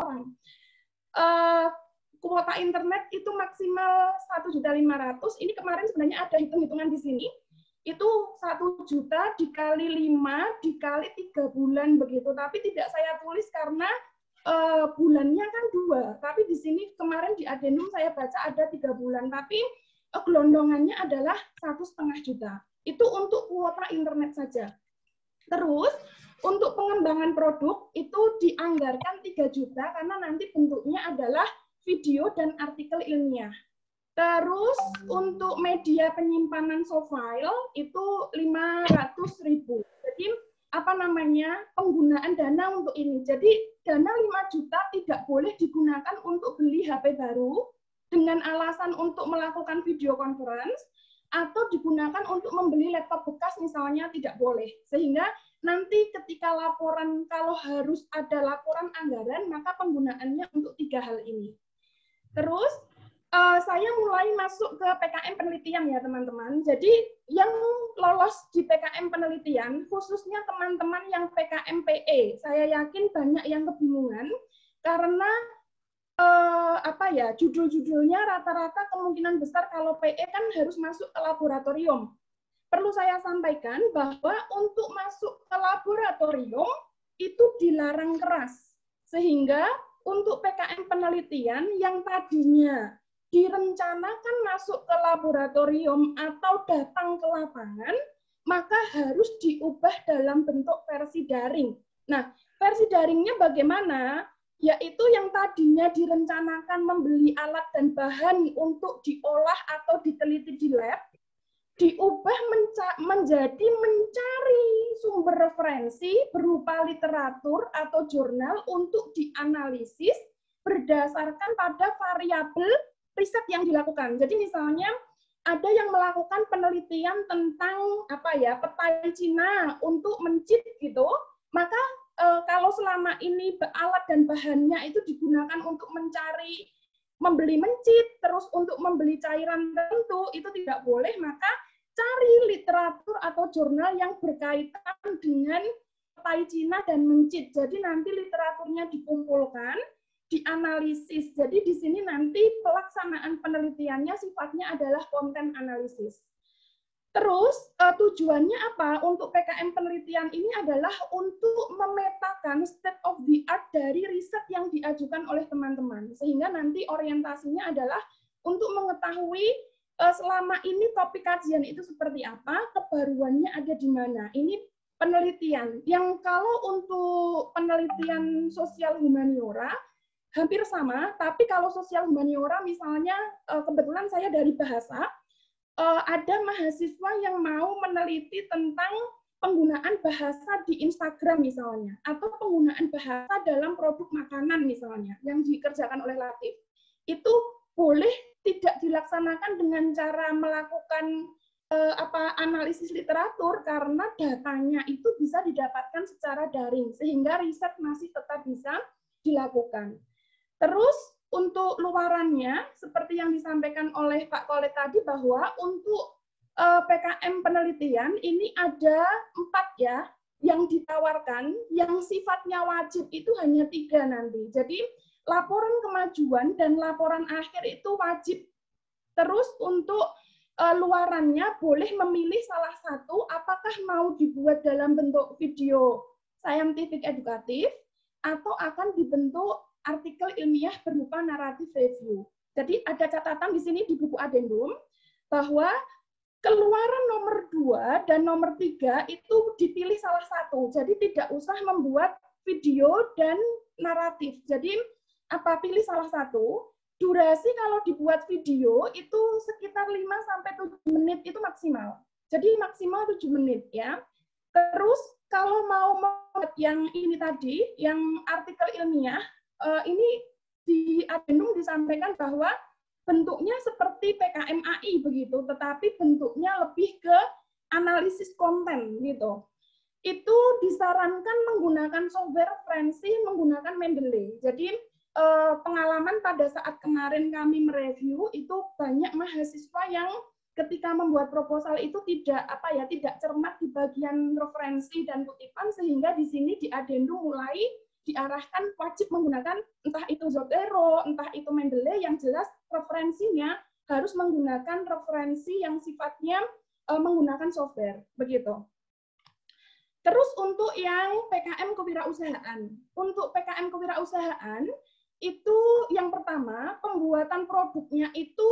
orang. Kuota internet itu maksimal 1.500.000. Ini kemarin sebenarnya ada hitung-hitungan di sini. Itu 1 juta dikali 5 dikali 3 bulan begitu. Tapi tidak saya tulis karena bulannya kan 2. Tapi di sini kemarin di adendum saya baca ada 3 bulan. Tapi gelondongannya adalah 1,5 juta. Itu untuk kuota internet saja. Terus untuk pengembangan produk itu dianggarkan 3 juta karena nanti bentuknya adalah video dan artikel ilmiah. Terus untuk media penyimpanan soft file itu 500.000. Jadi penggunaan dana untuk ini. Jadi dana 5 juta tidak boleh digunakan untuk beli HP baru dengan alasan untuk melakukan video conference atau digunakan untuk membeli laptop bekas misalnya tidak boleh. Sehingga nanti ketika laporan, kalau harus ada laporan anggaran, maka penggunaannya untuk 3 hal ini. Terus saya mulai masuk ke PKM penelitian ya teman-teman. Jadi yang lolos di PKM penelitian, khususnya teman-teman yang PKM PE, saya yakin banyak yang kebingungan karena judul-judulnya rata-rata kemungkinan besar kalau PE kan harus masuk ke laboratorium. Perlu saya sampaikan bahwa untuk masuk ke laboratorium itu dilarang keras. Sehingga untuk PKM penelitian yang tadinya direncanakan masuk ke laboratorium atau datang ke lapangan, maka harus diubah dalam bentuk versi daring. Nah, versi daringnya bagaimana? Yaitu yang tadinya direncanakan membeli alat dan bahan untuk diolah atau diteliti di lab, diubah menjadi mencari sumber referensi berupa literatur atau jurnal untuk dianalisis berdasarkan pada variabel riset yang dilakukan. Jadi misalnya ada yang melakukan penelitian tentang petai Cina untuk mencit gitu, maka kalau selama ini alat dan bahannya itu digunakan untuk membeli mencit, terus untuk membeli cairan tertentu, itu tidak boleh, maka cari literatur atau jurnal yang berkaitan dengan petai Cina dan mencit. Jadi nanti literaturnya dikumpulkan, dianalisis. Jadi di sini nanti pelaksanaan penelitiannya sifatnya adalah konten analisis. Terus tujuannya apa? Untuk PKM penelitian ini adalah untuk memetakan state of the art dari riset yang diajukan oleh teman-teman. Sehingga nanti orientasinya adalah untuk mengetahui selama ini topik kajian itu seperti apa, kebaruannya ada di mana. Ini penelitian. Yang kalau untuk penelitian sosial humaniora, hampir sama, tapi kalau sosial humaniora misalnya, kebetulan saya dari bahasa, ada mahasiswa yang mau meneliti tentang penggunaan bahasa di Instagram misalnya, atau penggunaan bahasa dalam produk makanan misalnya, yang dikerjakan oleh Latif. Itu boleh tidak dilaksanakan dengan cara melakukan analisis literatur, karena datanya itu bisa didapatkan secara daring, sehingga riset masih tetap bisa dilakukan. Terus untuk luarannya, seperti yang disampaikan oleh Pak Kolet tadi, bahwa untuk PKM penelitian ini ada 4 ya yang ditawarkan, yang sifatnya wajib itu hanya 3 nanti. Jadi laporan kemajuan dan laporan akhir itu wajib. Terus untuk luarannya boleh memilih salah satu, apakah mau dibuat dalam bentuk video scientific edukatif atau akan dibentuk artikel ilmiah berupa naratif review. Jadi ada catatan di sini di buku adendum bahwa keluaran nomor 2 dan nomor 3 itu dipilih salah satu. Jadi tidak usah membuat video dan naratif. Jadi pilih salah satu. Durasi kalau dibuat video itu sekitar 5-7 menit itu maksimal. Jadi maksimal 7 menit ya. Terus kalau mau membuat yang ini tadi, yang artikel ilmiah, ini di adendum disampaikan bahwa bentuknya seperti PKMAI begitu, tetapi bentuknya lebih ke analisis konten gitu. Itu disarankan menggunakan software referensi, menggunakan Mendeley. Jadi pengalaman pada saat kemarin kami mereview itu banyak mahasiswa yang ketika membuat proposal itu tidak cermat di bagian referensi dan kutipan, sehingga di sini di adendum mulai diarahkan wajib menggunakan entah itu Zotero, entah itu Mendeley, yang jelas referensinya harus menggunakan referensi yang sifatnya menggunakan software, begitu. Terus untuk yang PKM kewirausahaan. Untuk PKM kewirausahaan, itu yang pertama, pembuatan produknya itu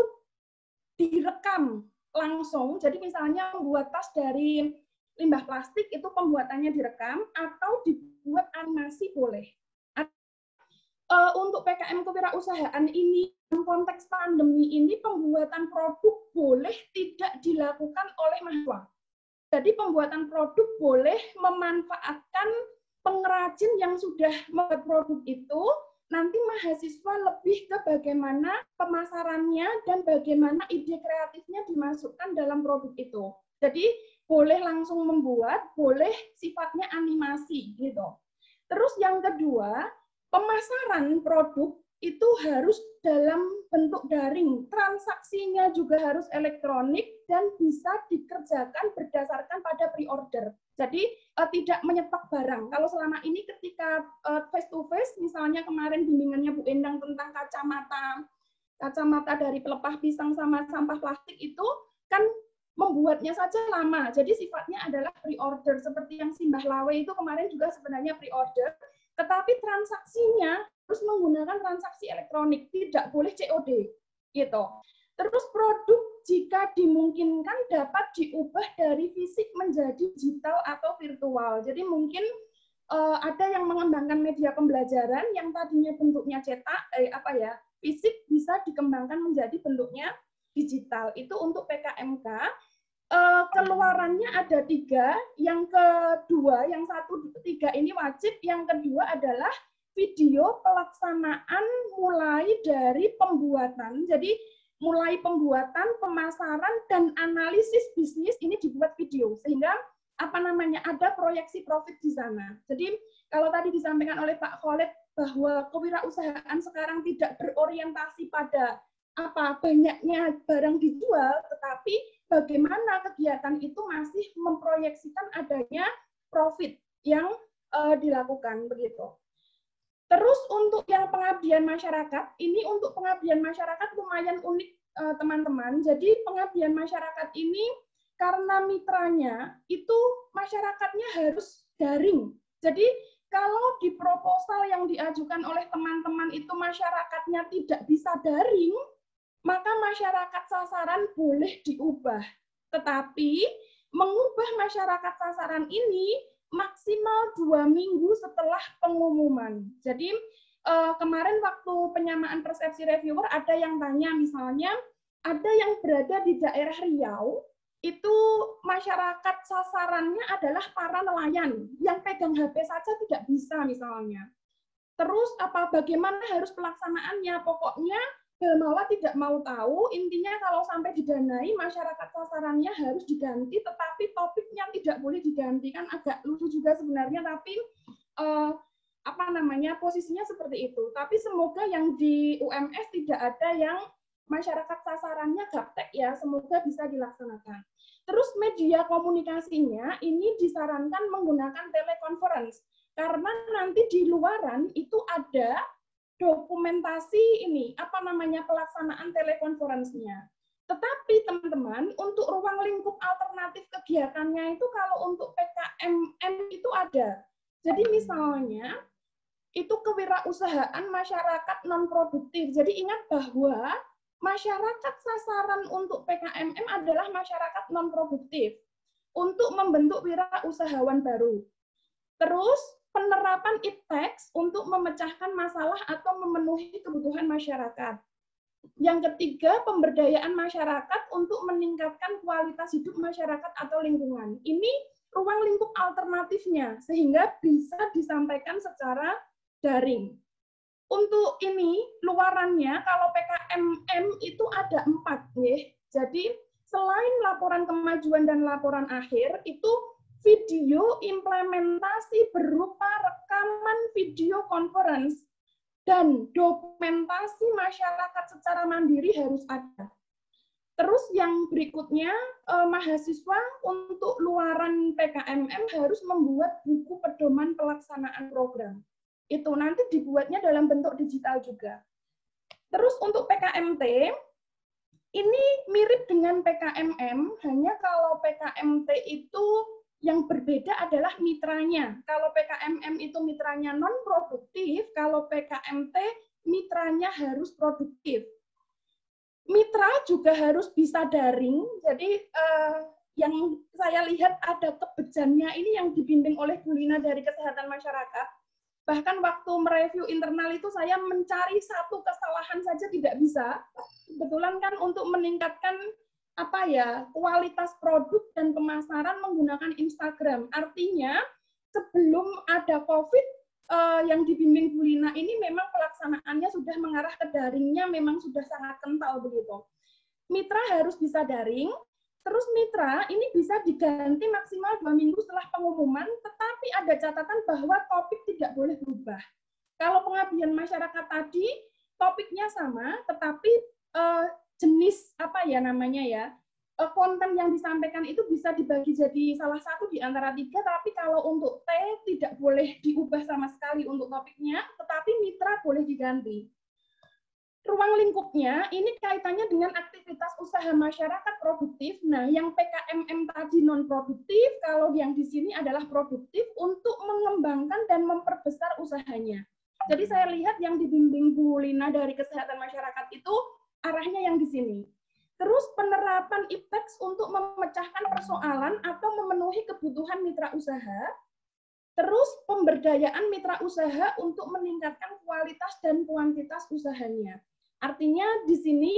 direkam langsung. Jadi misalnya membuat tas dari limbah plastik, itu pembuatannya direkam, atau dibuat animasi boleh. Untuk PKM kewirausahaan ini, dalam konteks pandemi ini, pembuatan produk boleh tidak dilakukan oleh mahasiswa. Jadi pembuatan produk boleh memanfaatkan pengrajin yang sudah membuat produk itu, nanti mahasiswa lebih ke bagaimana pemasarannya dan bagaimana ide kreatifnya dimasukkan dalam produk itu. Jadi boleh langsung membuat, boleh sifatnya animasi gitu. Terus yang kedua, pemasaran produk itu harus dalam bentuk daring, transaksinya juga harus elektronik dan bisa dikerjakan berdasarkan pada pre-order. Jadi tidak menyetok barang. Kalau selama ini ketika face to face, misalnya kemarin bimbingannya Bu Endang tentang kacamata dari pelepah pisang sama sampah plastik itu kan membuatnya saja lama. Jadi sifatnya adalah pre-order, seperti yang Simbah Lawe itu kemarin juga sebenarnya pre-order, tetapi transaksinya harus menggunakan transaksi elektronik, tidak boleh COD gitu. Terus produk jika dimungkinkan dapat diubah dari fisik menjadi digital atau virtual. Jadi mungkin ada yang mengembangkan media pembelajaran yang tadinya bentuknya cetak fisik bisa dikembangkan menjadi bentuknya digital. Itu untuk PKMK. Keluarannya ada 3, yang kedua, yang 1, 3 ini wajib, yang kedua adalah video pelaksanaan mulai dari pembuatan. Jadi mulai pembuatan, pemasaran, dan analisis bisnis ini dibuat video, sehingga ada proyeksi profit di sana. Jadi kalau tadi disampaikan oleh Pak Khalid bahwa kewirausahaan sekarang tidak berorientasi pada banyaknya barang dijual, tetapi bagaimana kegiatan itu masih memproyeksikan adanya profit yang dilakukan begitu. Terus untuk yang pengabdian masyarakat, ini untuk pengabdian masyarakat lumayan unik teman-teman. Jadi pengabdian masyarakat ini karena mitranya itu masyarakatnya harus daring. Jadi kalau di proposal yang diajukan oleh teman-teman itu masyarakatnya tidak bisa daring, maka masyarakat sasaran boleh diubah. Tetapi mengubah masyarakat sasaran ini maksimal 2 minggu setelah pengumuman. Jadi kemarin waktu penyamaan persepsi reviewer ada yang tanya, misalnya ada yang berada di daerah Riau, itu masyarakat sasarannya adalah para nelayan yang pegang HP saja tidak bisa misalnya. Terus bagaimana harus pelaksanaannya? Pokoknya Belmawa tidak mau tahu, intinya kalau sampai didanai, masyarakat sasarannya harus diganti, tetapi topiknya tidak boleh diganti. Kan agak lucu juga sebenarnya, tapi posisinya seperti itu. Tapi semoga yang di UMS tidak ada yang masyarakat sasarannya gaptek ya, semoga bisa dilaksanakan. Terus media komunikasinya ini disarankan menggunakan telekonferensi, karena nanti di luaran itu ada dokumentasi pelaksanaan telekonferensinya. Tetapi teman-teman, untuk ruang lingkup alternatif kegiatannya itu kalau untuk PKMM itu ada. Jadi misalnya itu kewirausahaan masyarakat non produktif. Jadi ingat bahwa masyarakat sasaran untuk PKMM adalah masyarakat non produktif untuk membentuk wirausahawan baru. Terus penerapan e-tax untuk memecahkan masalah atau memenuhi kebutuhan masyarakat. Yang ketiga, pemberdayaan masyarakat untuk meningkatkan kualitas hidup masyarakat atau lingkungan. Ini ruang lingkup alternatifnya, sehingga bisa disampaikan secara daring. Untuk ini, luarannya, kalau PKMM itu ada 4. Jadi, selain laporan kemajuan dan laporan akhir, itu video implementasi berupa rekaman video conference dan dokumentasi masyarakat secara mandiri harus ada. Terus yang berikutnya, mahasiswa untuk luaran PKMM harus membuat buku pedoman pelaksanaan program. Itu nanti dibuatnya dalam bentuk digital juga. Terus untuk PKMT, ini mirip dengan PKMM, hanya kalau PKMT itu yang berbeda adalah mitranya. Kalau PKMM itu mitranya non-produktif, kalau PKMT mitranya harus produktif. Mitra juga harus bisa daring, jadi yang saya lihat ada kebejannya ini yang dibimbing oleh Bu Lina dari Kesehatan Masyarakat. Bahkan waktu mereview internal itu saya mencari satu kesalahan saja tidak bisa. Kebetulan kan untuk meningkatkan kualitas produk dan pemasaran menggunakan Instagram. Artinya sebelum ada COVID yang dibimbing Bu Lina ini memang pelaksanaannya sudah mengarah ke daringnya memang sudah sangat kental begitu. Mitra harus bisa daring. Terus mitra ini bisa diganti maksimal 2 minggu setelah pengumuman, tetapi ada catatan bahwa topik tidak boleh berubah. Kalau pengabdian masyarakat tadi, topiknya sama, tetapi jenis konten yang disampaikan itu bisa dibagi jadi salah satu di antara 3, tapi kalau untuk T tidak boleh diubah sama sekali untuk topiknya, tetapi mitra boleh diganti. Ruang lingkupnya ini kaitannya dengan aktivitas usaha masyarakat produktif. Nah, yang PKMM tadi non produktif, kalau yang di sini adalah produktif untuk mengembangkan dan memperbesar usahanya. Jadi saya lihat yang dibimbing Bu Lina dari Kesehatan Masyarakat itu arahnya yang di sini. Terus penerapan IPTEX untuk memecahkan persoalan atau memenuhi kebutuhan mitra usaha. Terus pemberdayaan mitra usaha untuk meningkatkan kualitas dan kuantitas usahanya. Artinya di sini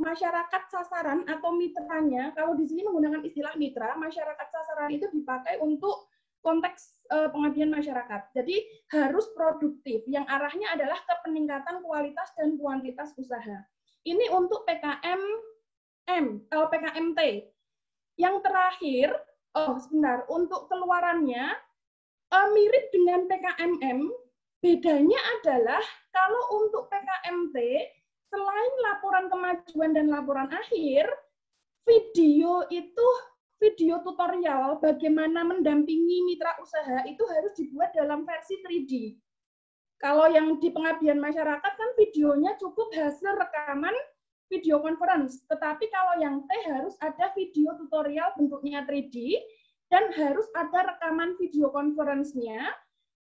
masyarakat sasaran atau mitranya, kalau di sini menggunakan istilah mitra, masyarakat sasaran itu dipakai untuk konteks pengabdian masyarakat. Jadi harus produktif, yang arahnya adalah ke peningkatan kualitas dan kuantitas usaha. Ini untuk PKMT. Yang terakhir, untuk keluarannya mirip dengan PKMM. Bedanya adalah kalau untuk PKMT, selain laporan kemajuan dan laporan akhir, video tutorial bagaimana mendampingi mitra usaha itu harus dibuat dalam versi 3D. Kalau yang di pengabdian masyarakat kan videonya cukup hasil rekaman video conference, tetapi kalau yang T harus ada video tutorial bentuknya 3D dan harus ada rekaman video conference-nya.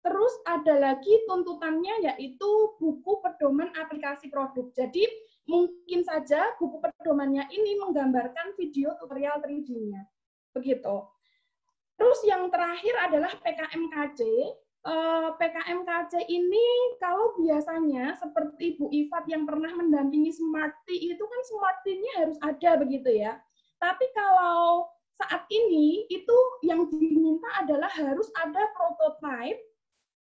Terus ada lagi tuntutannya yaitu buku pedoman aplikasi produk. Jadi mungkin saja buku pedomannya ini menggambarkan video tutorial 3D-nya. Begitu. Terus yang terakhir adalah PKMKC. PKMKC ini kalau biasanya seperti Bu Ifat yang pernah mendampingi Smarty itu kan Smarty-nya harus ada begitu ya. Tapi kalau saat ini itu yang diminta adalah harus ada prototype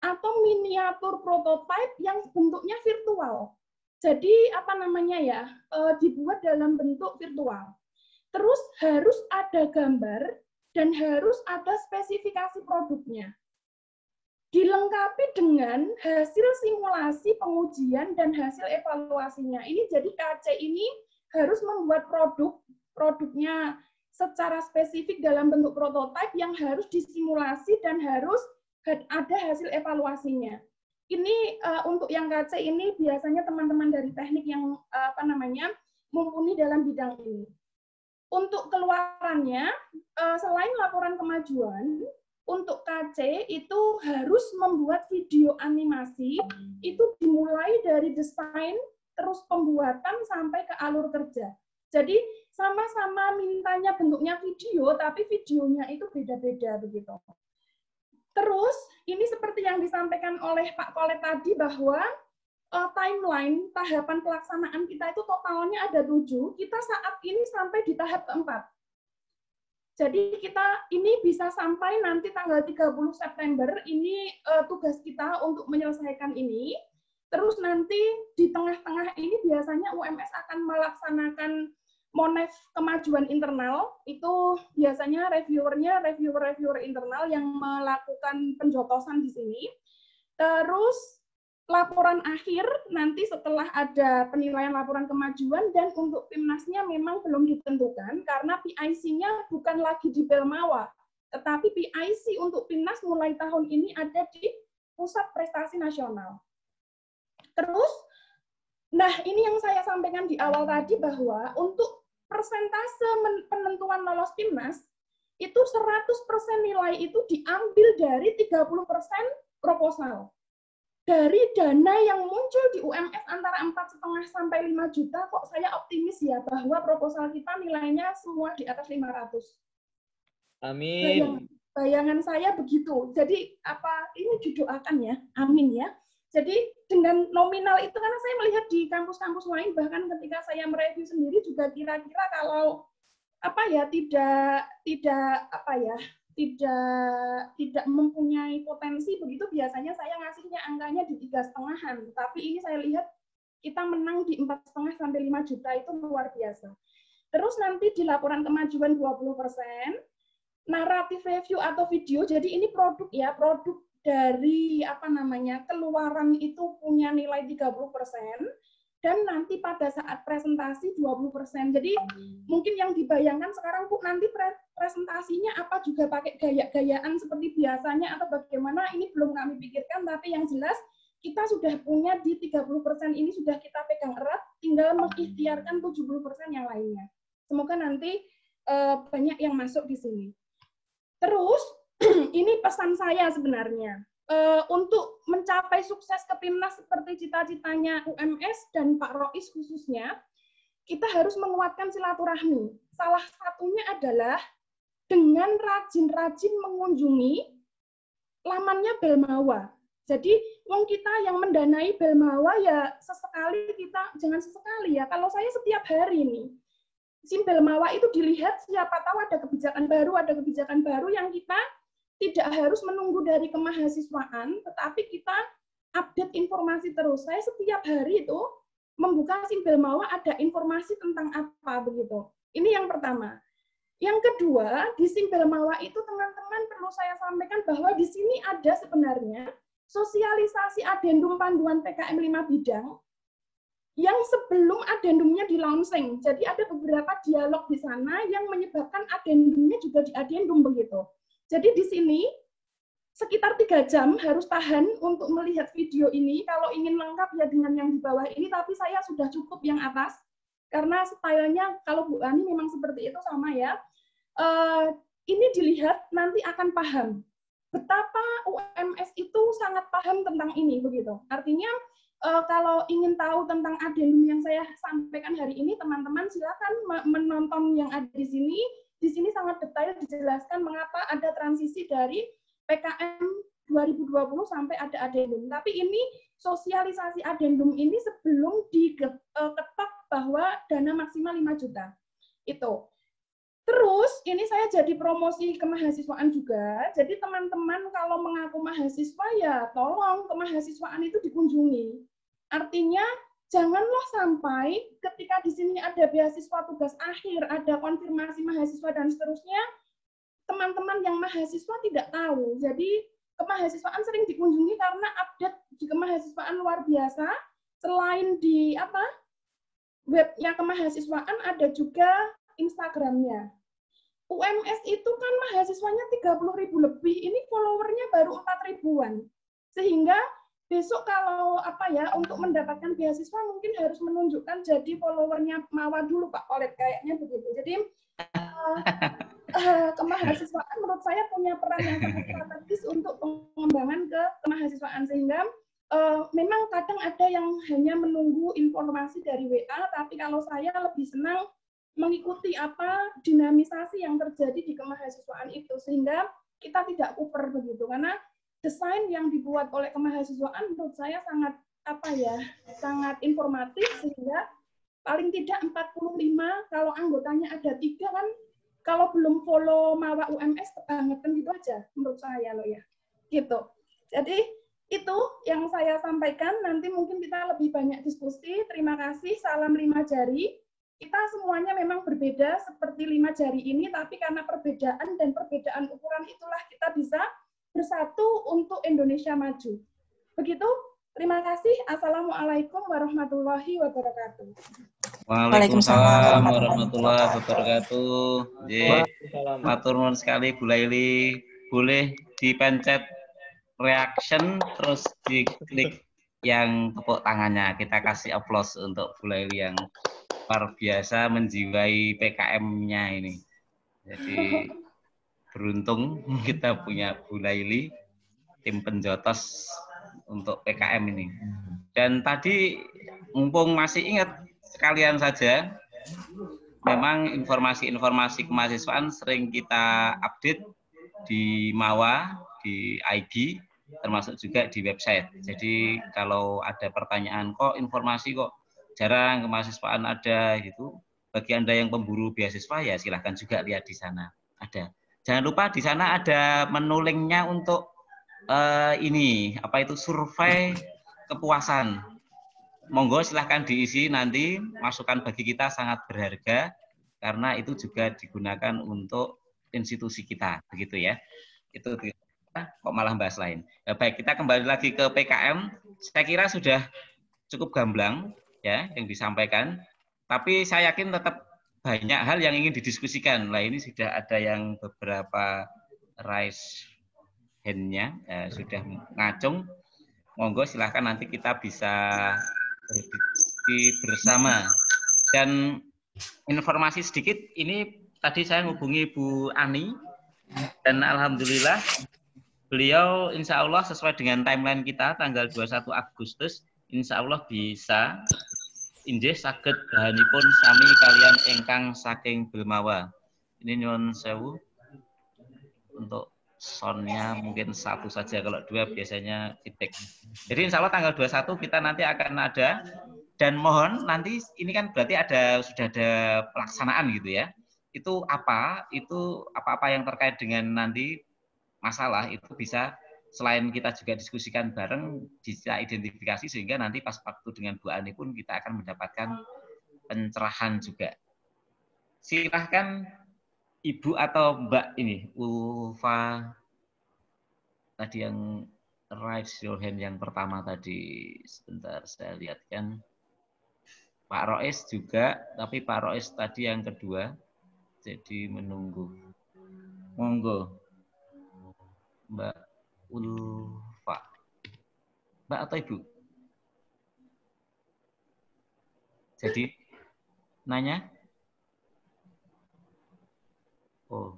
atau miniatur prototype yang bentuknya virtual. Jadi dibuat dalam bentuk virtual. Terus harus ada gambar dan harus ada spesifikasi produknya. Dilengkapi dengan hasil simulasi pengujian dan hasil evaluasinya. Ini jadi KC ini harus membuat produknya secara spesifik dalam bentuk prototype yang harus disimulasi dan harus ada hasil evaluasinya. Ini untuk yang KC ini biasanya teman-teman dari teknik yang mumpuni dalam bidang ini. Untuk keluarannya, selain laporan kemajuan, untuk KC itu harus membuat video animasi, itu dimulai dari desain, terus pembuatan sampai ke alur kerja. Jadi sama-sama mintanya bentuknya video, tapi videonya itu beda-beda begitu. Terus, ini seperti yang disampaikan oleh Pak Kolet tadi bahwa timeline tahapan pelaksanaan kita itu totalnya ada 7, kita saat ini sampai di tahap keempat. Jadi kita ini bisa sampai nanti tanggal 30 September, ini tugas kita untuk menyelesaikan ini. Terus nanti di tengah-tengah ini biasanya UMS akan melaksanakan Monef kemajuan internal, itu biasanya reviewer internal yang melakukan penjotosan di sini. Terus laporan akhir nanti setelah ada penilaian laporan kemajuan, dan untuk PIMNAS-nya memang belum ditentukan karena PIC-nya bukan lagi di Belmawa, tetapi PIC untuk PIMNAS mulai tahun ini ada di pusat prestasi nasional. Terus, nah ini yang saya sampaikan di awal tadi bahwa untuk persentase penentuan lolos PIMNAS itu 100% nilai itu diambil dari 30% proposal. Dari dana yang muncul di UMS antara 4,5 sampai 5 juta, kok saya optimis ya bahwa proposal kita nilainya semua di atas 500. Amin. Bayangan saya begitu. Jadi ini didoakan ya, amin ya. Jadi dengan nominal itu, karena saya melihat di kampus-kampus lain, bahkan ketika saya mereview sendiri juga kira-kira kalau tidak mempunyai potensi begitu, biasanya saya ngasihnya angkanya di 3,5-an. Tapi ini saya lihat kita menang di 4,5 sampai 5 juta, itu luar biasa. Terus nanti di laporan kemajuan 20%, naratif review atau video, jadi ini produk ya, produk dari keluaran itu punya nilai 30%, dan nanti pada saat presentasi 20%. Jadi mungkin yang dibayangkan sekarang Bu, nanti presentasinya apa juga pakai gaya-gayaan seperti biasanya atau bagaimana, ini belum kami pikirkan, tapi yang jelas kita sudah punya di 30% ini sudah kita pegang erat, tinggal mengikhtiarkan 70% yang lainnya. Semoga nanti banyak yang masuk di sini. Terus, ini pesan saya sebenarnya. Untuk mencapai sukses ke PIMNAS seperti cita-citanya UMS dan Pak Rois khususnya, kita harus menguatkan silaturahmi. Salah satunya adalah dengan rajin-rajin mengunjungi lamannya Belmawa. Jadi, wong kita yang mendanai Belmawa ya sesekali kita, jangan sesekali ya, kalau saya setiap hari nih, SIM Belmawa itu dilihat, siapa tahu ada kebijakan baru yang kita tidak harus menunggu dari kemahasiswaan, tetapi kita update informasi terus. Saya setiap hari itu membuka SIM Belmawa, ada informasi tentang apa begitu. Ini yang pertama. Yang kedua, di SIM Belmawa itu teman-teman perlu saya sampaikan bahwa di sini ada sebenarnya sosialisasi adendum panduan PKM 5 bidang yang sebelum adendumnya di launching. Jadi ada beberapa dialog di sana yang menyebabkan adendumnya juga di adendum begitu. Jadi di sini sekitar 3 jam harus tahan untuk melihat video ini. Kalau ingin lengkap ya dengan yang di bawah ini, tapi saya sudah cukup yang atas karena stylenya kalau Bu Ani memang seperti itu sama ya. Ini dilihat nanti akan paham betapa UMS itu sangat paham tentang ini begitu. Artinya kalau ingin tahu tentang adendum yang saya sampaikan hari ini, teman-teman silakan menonton yang ada di sini. Di sini sangat detail dijelaskan mengapa ada transisi dari PKM 2020 sampai ada adendum. Tapi ini sosialisasi adendum ini sebelum diketok bahwa dana maksimal 5 juta. Itu. Terus ini saya jadi promosi kemahasiswaan juga. Jadi teman-teman kalau mengaku mahasiswa ya tolong kemahasiswaan itu dikunjungi. Artinya janganlah sampai ketika di sini ada beasiswa tugas akhir, ada konfirmasi mahasiswa dan seterusnya, teman-teman yang mahasiswa tidak tahu. Jadi kemahasiswaan sering dikunjungi karena update di kemahasiswaan luar biasa. Selain di webnya kemahasiswaan, ada juga Instagramnya. UMS itu kan mahasiswanya 30.000 lebih, ini followernya baru 4.000-an. Sehingga besok kalau untuk mendapatkan beasiswa mungkin harus menunjukkan jadi followernya Mawa dulu Pak Kolet, kayaknya begitu. Jadi kemahasiswaan menurut saya punya peran yang sangat strategis untuk pengembangan ke kemahasiswaan, sehingga memang kadang ada yang hanya menunggu informasi dari WA, tapi kalau saya lebih senang mengikuti dinamisasi yang terjadi di kemahasiswaan itu, sehingga kita tidak kuper begitu, karena desain yang dibuat oleh kemahasiswaan menurut saya sangat sangat informatif, sehingga paling tidak 45 kalau anggotanya ada 3 kan, kalau belum follow Mawa UMS kebangetan gitu aja menurut saya loh ya, gitu. Jadi itu yang saya sampaikan, nanti mungkin kita lebih banyak diskusi. Terima kasih, salam 5 jari. Kita semuanya memang berbeda seperti 5 jari ini, tapi karena perbedaan dan perbedaan ukuran itulah kita bisa bersatu untuk Indonesia maju. Begitu, terima kasih. Assalamualaikum warahmatullahi wabarakatuh. Waalaikumsalam warahmatullahi wabarakatuh. Matur nuwun sekali Bu Laili. Boleh dipencet reaction, terus diklik yang tepuk tangannya. Kita kasih applause untuk Bu Laili yang luar biasa menjiwai PKM-nya ini. Jadi beruntung kita punya Bu Laili, tim penjotos untuk PKM ini. Dan tadi mumpung masih ingat, sekalian saja, memang informasi-informasi kemahasiswaan sering kita update di Mawa, di IG, termasuk juga di website. Jadi kalau ada pertanyaan, kok informasi kok jarang kemahasiswaan ada gitu, bagi Anda yang pemburu beasiswa ya silahkan juga lihat di sana. Ada. Jangan lupa di sana ada menu linknya untuk ini, apa itu, survei kepuasan. Monggo silahkan diisi nanti, masukan bagi kita sangat berharga, karena itu juga digunakan untuk institusi kita, begitu ya. Itu kok malah bahas lain. Ya, baik, kita kembali lagi ke PKM. Saya kira sudah cukup gamblang ya yang disampaikan, tapi saya yakin tetap banyak hal yang ingin didiskusikan. Nah, ini sudah ada yang beberapa raise hand-nya sudah ngacung. Monggo silahkan nanti kita bisa berdiskusi bersama. Dan informasi sedikit, ini tadi saya menghubungi Bu Ani, dan alhamdulillah beliau insya Allah sesuai dengan timeline kita tanggal 21 Agustus, insya Allah bisa injih saged dahanipun sami kalian ingkang saking Belmawa. Ini nyuwun sewu untuk soundnya mungkin satu saja, kalau dua biasanya feedback. Jadi insya Allah tanggal 21 kita nanti akan ada, dan mohon nanti ini kan berarti sudah ada pelaksanaan gitu ya. Itu apa-apa yang terkait dengan nanti masalah itu bisa selain kita juga diskusikan bareng, bisa identifikasi sehingga nanti pas waktu dengan Bu Ani pun kita akan mendapatkan pencerahan juga. Silahkan Ibu atau Mbak ini, Ulfa tadi yang raise your hand yang pertama tadi, sebentar saya lihatkan. Pak Rois juga, tapi Pak Rois tadi yang kedua, jadi menunggu. Monggo. Mbak Ulfa. Mbak atau Ibu? Jadi nanya? Oh,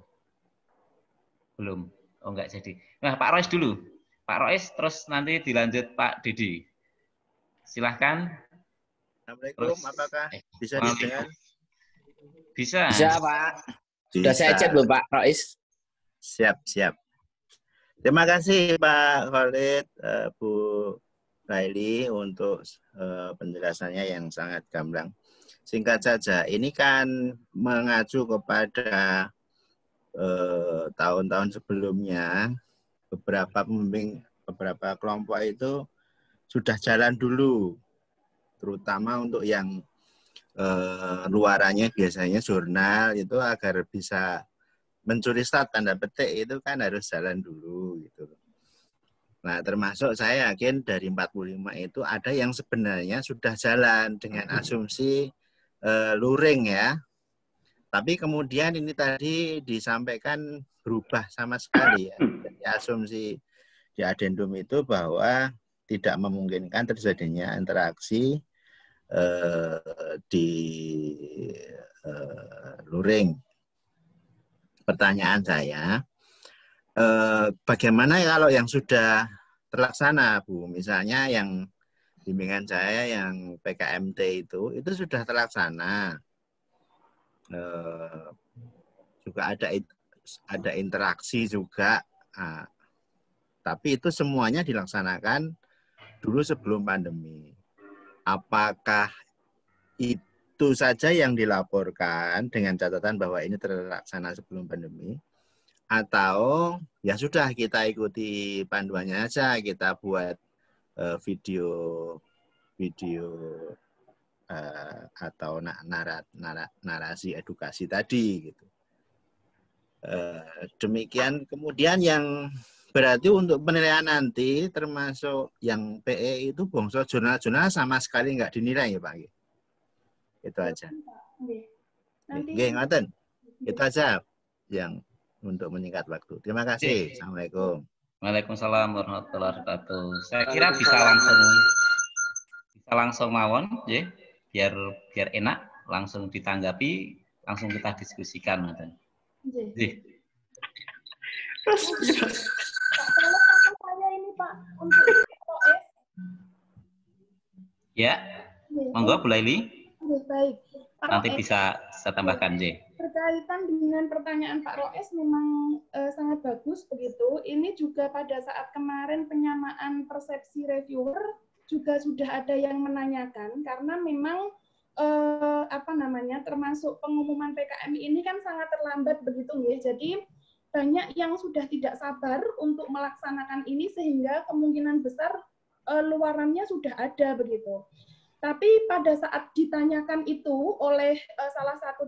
belum. Oh, enggak jadi. Nah, Pak Rois dulu. Pak Rois, terus nanti dilanjut Pak Didi. Silahkan. Assalamualaikum, terus, apakah bisa didengar? Bisa. Bisa, Pak. Sudah saya chat loh, Pak Rois. Siap. Terima kasih Pak Khalid, Bu Laili untuk penjelasannya yang sangat gamblang. Singkat saja, ini kan mengacu kepada tahun-tahun sebelumnya, beberapa pembimbing, beberapa kelompok itu sudah jalan dulu, terutama untuk yang luarannya biasanya jurnal itu agar bisa mencuri start tanda petik itu kan harus jalan dulu gitu. Nah, termasuk saya yakin dari 45 itu ada yang sebenarnya sudah jalan dengan asumsi luring ya. Tapi kemudian ini tadi disampaikan berubah sama sekali ya. Jadi asumsi di adendum itu bahwa tidak memungkinkan terjadinya interaksi di luring. Pertanyaan saya, bagaimana kalau yang sudah terlaksana, Bu? Misalnya yang bimbingan saya yang PKMT itu sudah terlaksana. Juga ada interaksi juga. Nah, tapi itu semuanya dilaksanakan dulu sebelum pandemi. Apakah itu saja yang dilaporkan dengan catatan bahwa ini terlaksana sebelum pandemi, atau ya sudah kita ikuti panduannya aja, kita buat video atau narasi edukasi tadi gitu. Demikian. Kemudian yang berarti untuk penilaian nanti termasuk yang PE itu bongso jurnal-jurnal sama sekali nggak dinilai ya Pak. Itu aja. Oke, ngaten. Itu aja yang untuk menyingkat waktu. Terima kasih. Assalamualaikum. Waalaikumsalam warahmatullahi wabarakatuh. Saya kira bisa langsung mawon, ya, biar enak, langsung ditanggapi, langsung kita diskusikan, ngoten. Nggih. Nggih. Pak, saya ini Pak untuk POS. Ya, monggo Bu Laili. Baik. Pak Nanti Roes, bisa saya tambahkan, J. berkaitan dengan pertanyaan Pak Roes memang sangat bagus begitu. Ini juga pada saat kemarin penyamaan persepsi reviewer juga sudah ada yang menanyakan karena memang termasuk pengumuman PKM ini kan sangat terlambat begitu ya. Jadi banyak yang sudah tidak sabar untuk melaksanakan ini sehingga kemungkinan besar luarannya sudah ada begitu. Tapi pada saat ditanyakan itu oleh salah satu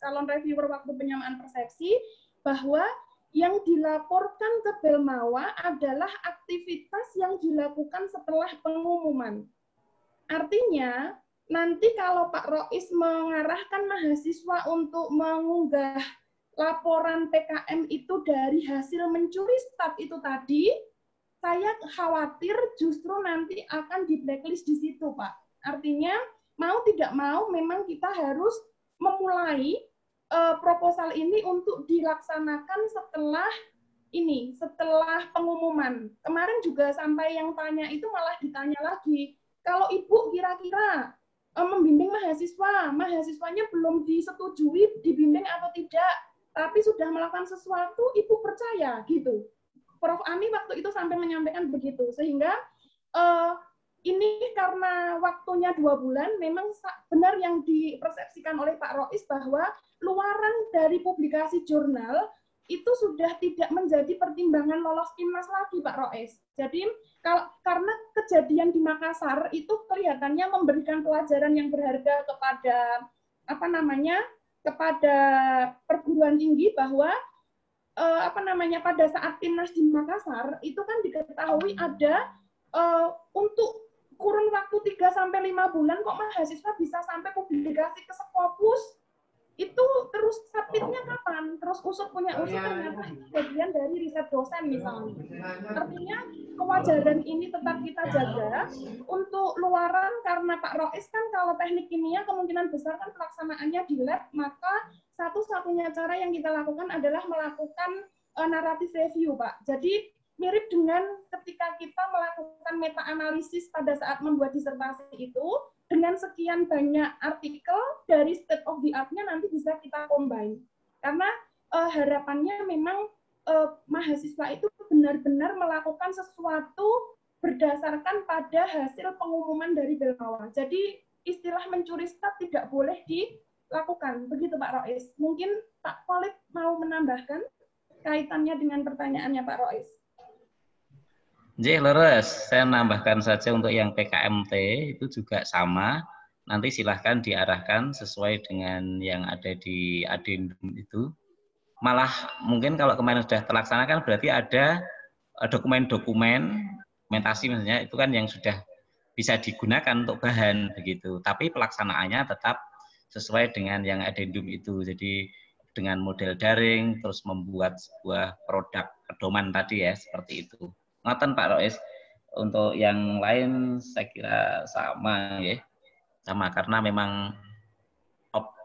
calon reviewer waktu penyamaan persepsi bahwa yang dilaporkan ke Belmawa adalah aktivitas yang dilakukan setelah pengumuman. Artinya, nanti kalau Pak Rois mengarahkan mahasiswa untuk mengunggah laporan PKM itu dari hasil mencuri start itu tadi, saya khawatir justru nanti akan di blacklist di situ, Pak. Artinya, mau tidak mau memang kita harus memulai proposal ini untuk dilaksanakan setelah pengumuman. Kemarin juga sampai yang tanya itu malah ditanya lagi, kalau Ibu kira-kira membimbing mahasiswanya belum disetujui dibimbing atau tidak, tapi sudah melakukan sesuatu, Ibu percaya gitu. Prof. Ami waktu itu sampai menyampaikan begitu, sehingga ini karena waktunya 2 bulan, memang benar yang dipersepsikan oleh Pak Rois bahwa luaran dari publikasi jurnal itu sudah tidak menjadi pertimbangan lolos timnas lagi, Pak Rois. Jadi karena kejadian di Makassar itu kelihatannya memberikan pelajaran yang berharga kepada kepada perguruan tinggi bahwa pada saat timnas di Makassar itu kan diketahui ada untuk kurun waktu 3-5 bulan kok mahasiswa bisa sampai publikasi ke Skopus. Itu terus submitnya kapan? Terus usut ternyata itu bagian dari riset dosen misalnya. Artinya kewajaran ini tetap kita jaga. Untuk luaran karena Pak Rois kan kalau teknik kimia kemungkinan besar kan pelaksanaannya di lab, maka satu-satunya cara yang kita lakukan adalah melakukan naratif review, Pak. Jadi mirip dengan ketika kita melakukan meta-analisis pada saat membuat disertasi itu, dengan sekian banyak artikel dari state of the art-nya nanti bisa kita combine. Karena harapannya memang mahasiswa itu benar-benar melakukan sesuatu berdasarkan pada hasil pengumuman dari Belmawa. Jadi istilah mencuri start tidak boleh dilakukan. Begitu Pak Rois. Mungkin Pak Khalid mau menambahkan kaitannya dengan pertanyaannya Pak Rois. Leres, saya nambahkan saja untuk yang PKMT itu juga sama. Nanti silahkan diarahkan sesuai dengan yang ada di adendum itu. Malah mungkin kalau kemarin sudah terlaksanakan berarti ada dokumentasi misalnya itu kan yang sudah bisa digunakan untuk bahan begitu. Tapi pelaksanaannya tetap sesuai dengan yang adendum itu. Jadi dengan model daring terus membuat sebuah produk pedoman tadi ya seperti itu. Ngoten Pak Rois, untuk yang lain saya kira sama ya, sama karena memang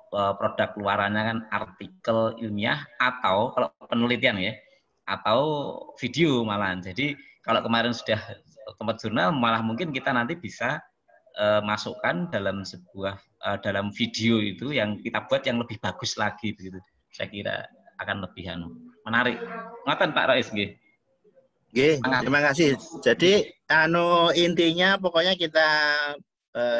produk luarannya kan artikel ilmiah atau kalau penelitian ya, atau video malahan. Jadi kalau kemarin sudah tempat jurnal, malah mungkin kita nanti bisa masukkan dalam dalam video itu yang kita buat yang lebih bagus lagi begitu. Saya kira akan lebih menarik. Ngoten Pak Rois nggih. Terima kasih. Jadi intinya pokoknya kita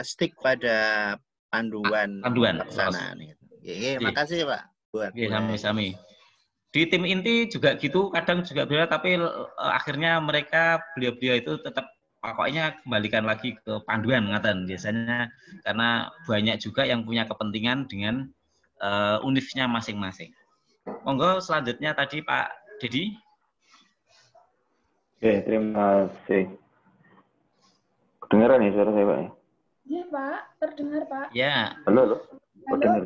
stick pada panduan pelaksanaan itu. Terima kasih Pak. Sami-sami. Di tim inti juga gitu, kadang juga beda, tapi akhirnya mereka beliau-beliau itu tetap pokoknya kembalikan lagi ke panduan ngaten biasanya karena banyak juga yang punya kepentingan dengan univnya masing-masing. Monggo selanjutnya tadi Pak Dedi. Oke, terima kasih. Kedengaran ya suara saya, Pak? Iya, Pak. Terdengar, Pak. Ya. Halo. Dengar.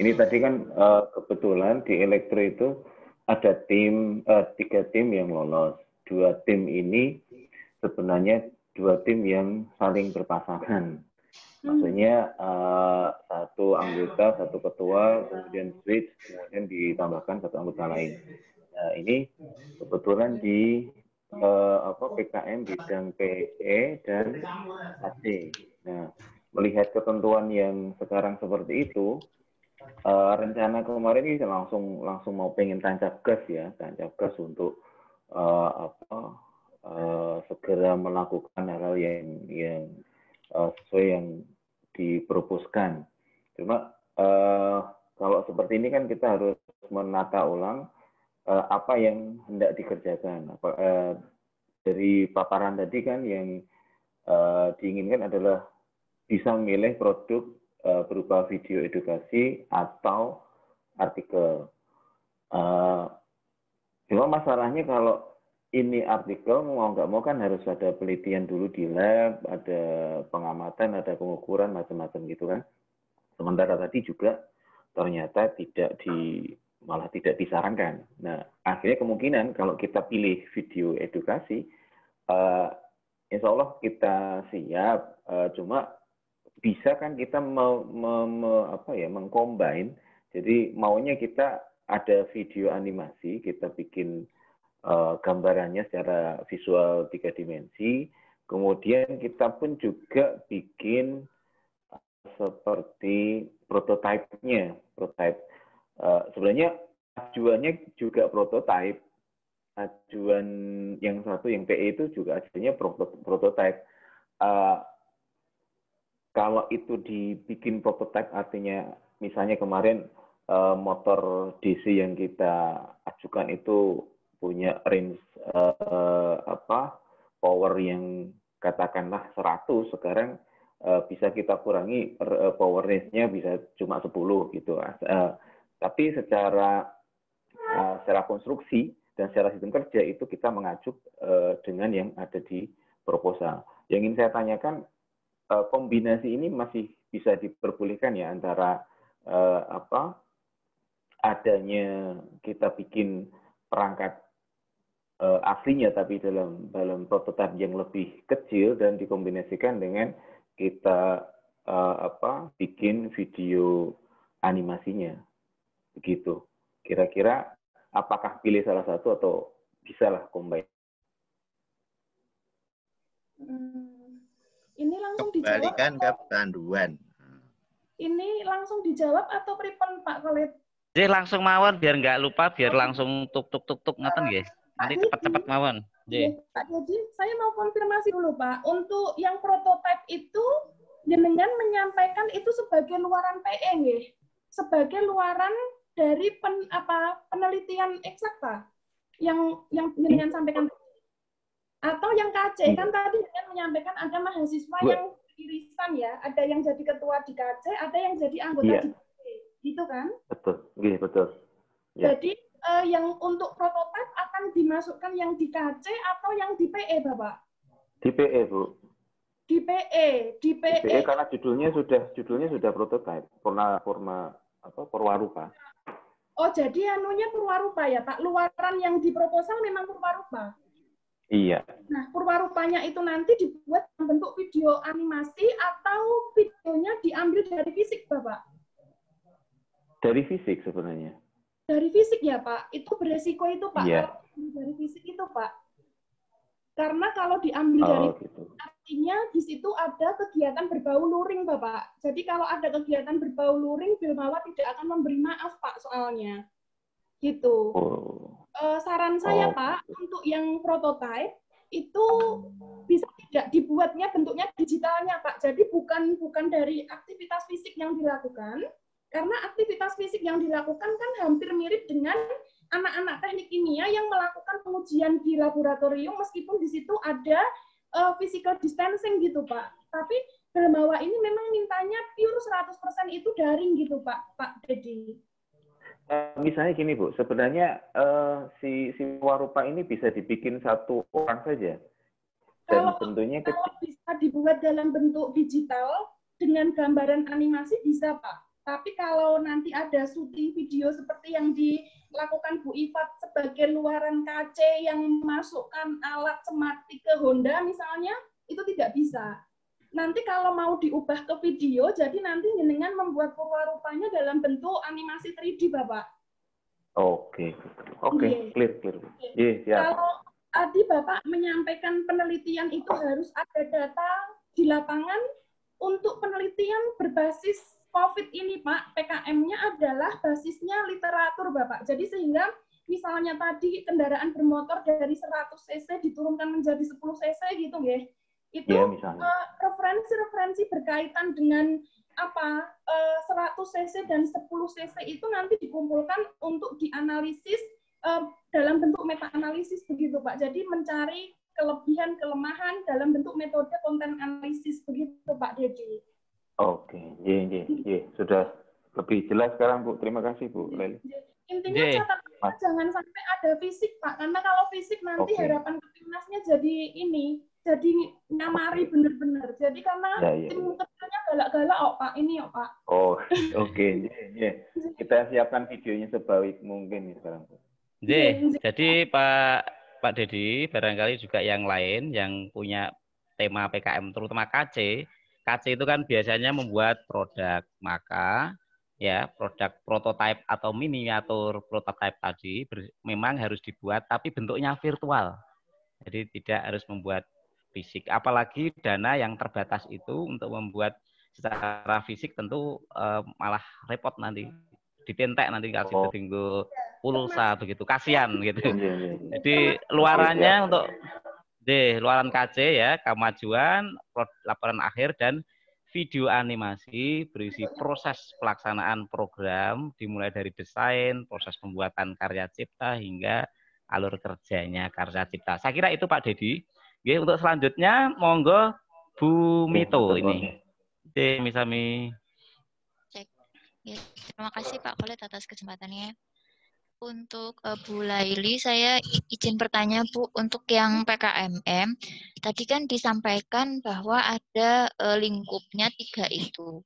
Ini tadi kan kebetulan di elektro itu ada tiga tim yang lolos. Dua tim ini sebenarnya dua tim yang saling berpasangan. Maksudnya satu anggota, satu ketua, kemudian switch, kemudian ditambahkan satu anggota lain. Nah, ini kebetulan di PKM bidang PE dan AC. Nah, melihat ketentuan yang sekarang seperti itu, rencana kemarin ini langsung mau pengen tancap gas untuk segera melakukan hal-hal yang sesuai yang diproposkan. Cuma kalau seperti ini kan kita harus menata ulang apa yang hendak dikerjakan. Dari paparan tadi kan yang diinginkan adalah bisa memilih produk berupa video edukasi atau artikel. Cuma masalahnya kalau ini artikel mau nggak mau kan harus ada penelitian dulu di lab, ada pengamatan, ada pengukuran macam-macam gitu kan. Sementara tadi juga ternyata malah tidak disarankan. Nah, akhirnya kemungkinan kalau kita pilih video edukasi, insya Allah kita siap. Cuma bisa kan kita mengcombine. Jadi maunya kita ada video animasi, kita bikin gambarannya secara visual 3 dimensi, kemudian kita pun juga bikin seperti prototipe-nya. Sebenarnya ajuannya juga prototipe. Ajuan yang satu, yang PE itu juga ajuannya prototipe. Kalau itu dibikin prototipe, artinya misalnya kemarin motor DC yang kita ajukan itu punya range power yang katakanlah 100, sekarang bisa kita kurangi power range-nya bisa cuma 10 gitu. Tapi secara konstruksi dan secara sistem kerja itu kita mengacu dengan yang ada di proposal. Yang ingin saya tanyakan, kombinasi ini masih bisa diperbolehkan ya antara adanya kita bikin perangkat aslinya tapi dalam prototipe yang lebih kecil dan dikombinasikan dengan kita bikin video animasinya begitu. Kira-kira apakah pilih salah satu atau bisalah combine? Ini langsung dijawab. Kembalikan ke panduan. Ini langsung dijawab atau pripun Pak Khalid? Jadi langsung mawon biar nggak lupa, biar langsung tuk ngoten nggih. Nanti cepat-cepat mawon. Pak Dedi, saya mau konfirmasi dulu Pak. Untuk yang prototipe itu jenengan menyampaikan itu sebagai luaran PE nggih? Sebagai luaran dari penelitian eksakta yang jenengan sampaikan, atau yang KC kan tadi jenengan menyampaikan ada mahasiswa yang irisan ya, ada yang jadi ketua di KC, ada yang jadi anggota di KC, gitu kan? Betul. Ya. Jadi yang untuk prototipe akan dimasukkan yang di KC atau yang di PE, Bapak? Di PE, Bu. Di PE karena judulnya sudah prototipe, Purwarupa. Oh, jadi anunya Purwarupa ya, Pak. Luaran yang di proposal memang Purwarupa. Iya. Nah, Purwarupanya itu nanti dibuat dalam bentuk video animasi atau videonya diambil dari fisik, Bapak? Dari fisik sebenarnya. Dari fisik ya, Pak. Itu beresiko itu, Pak. Iya. Dari fisik itu, Pak. Karena kalau diambil dari gitu. Artinya di situ ada kegiatan berbau luring, Bapak. Jadi kalau ada kegiatan berbau luring, Filmawa tidak akan memberi maaf, Pak, soalnya. Gitu. Saran saya, Pak, untuk yang prototipe itu bisa tidak dibuatnya bentuknya digitalnya, Pak. Jadi bukan dari aktivitas fisik yang dilakukan, karena aktivitas fisik yang dilakukan kan hampir mirip dengan anak-anak teknik kimia yang melakukan pengujian di laboratorium, meskipun di situ ada physical distancing gitu, Pak. Tapi Filmawa ini memang mintanya pure 100% itu daring gitu, Pak Dedi. Misalnya gini, Bu, sebenarnya si Warupa ini bisa dibikin satu orang saja. Dan Kalau bisa dibuat dalam bentuk digital dengan gambaran animasi bisa, Pak. Tapi kalau nanti ada syuting video seperti yang dilakukan Bu Ifat sebagai luaran KC yang memasukkan alat sematik ke Honda misalnya, itu tidak bisa. Nanti kalau mau diubah ke video, jadi nanti jenengan membuat purwarupanya dalam bentuk animasi 3D, Bapak. Oke, clear. Kalau tadi Bapak menyampaikan penelitian itu harus ada data di lapangan untuk penelitian berbasis COVID ini, Pak. PKM-nya adalah basisnya literatur, Bapak. Jadi sehingga misalnya tadi kendaraan bermotor dari 100 cc diturunkan menjadi 10 cc gitu, ya. Itu referensi-referensi berkaitan dengan 100 cc dan 10 cc itu nanti dikumpulkan untuk dianalisis dalam bentuk meta-analisis begitu, Pak. Jadi mencari kelebihan, kelemahan dalam bentuk metode konten analisis begitu, Pak Dedi. Oke, sudah lebih jelas sekarang, Bu. Terima kasih, Bu Leli. Intinya catatan jangan sampai ada fisik, Pak. Karena kalau fisik nanti harapan ke timnasnya jadi nyamari benar-benar. Jadi karena tim kecilnya galak-galak, Pak. Ini, Pak. Oh, oke. Kita siapkan videonya sebaik mungkin sekarang, Bu. Jadi Pak Dedi, barangkali juga yang lain yang punya tema PKM, terutama KC itu kan biasanya membuat produk, maka ya produk prototipe atau miniatur prototipe tadi memang harus dibuat, tapi bentuknya virtual. Jadi tidak harus membuat fisik. Apalagi dana yang terbatas itu untuk membuat secara fisik tentu malah repot nanti. Ditentek nanti kasih tinggal pulsa begitu, kasihan gitu. Jadi luarannya untuk luaran KC ya, kemajuan, laporan akhir dan video animasi berisi proses pelaksanaan program dimulai dari desain, proses pembuatan karya cipta hingga alur kerjanya karya cipta. Saya kira itu Pak Dedi. Untuk selanjutnya monggo Bu Mito ini. Sami-sami. Ya, terima kasih Pak Kolet atas kesempatannya. Untuk Bu Laili, saya izin bertanya Bu, untuk yang PKMM, tadi kan disampaikan bahwa ada lingkupnya 3 itu.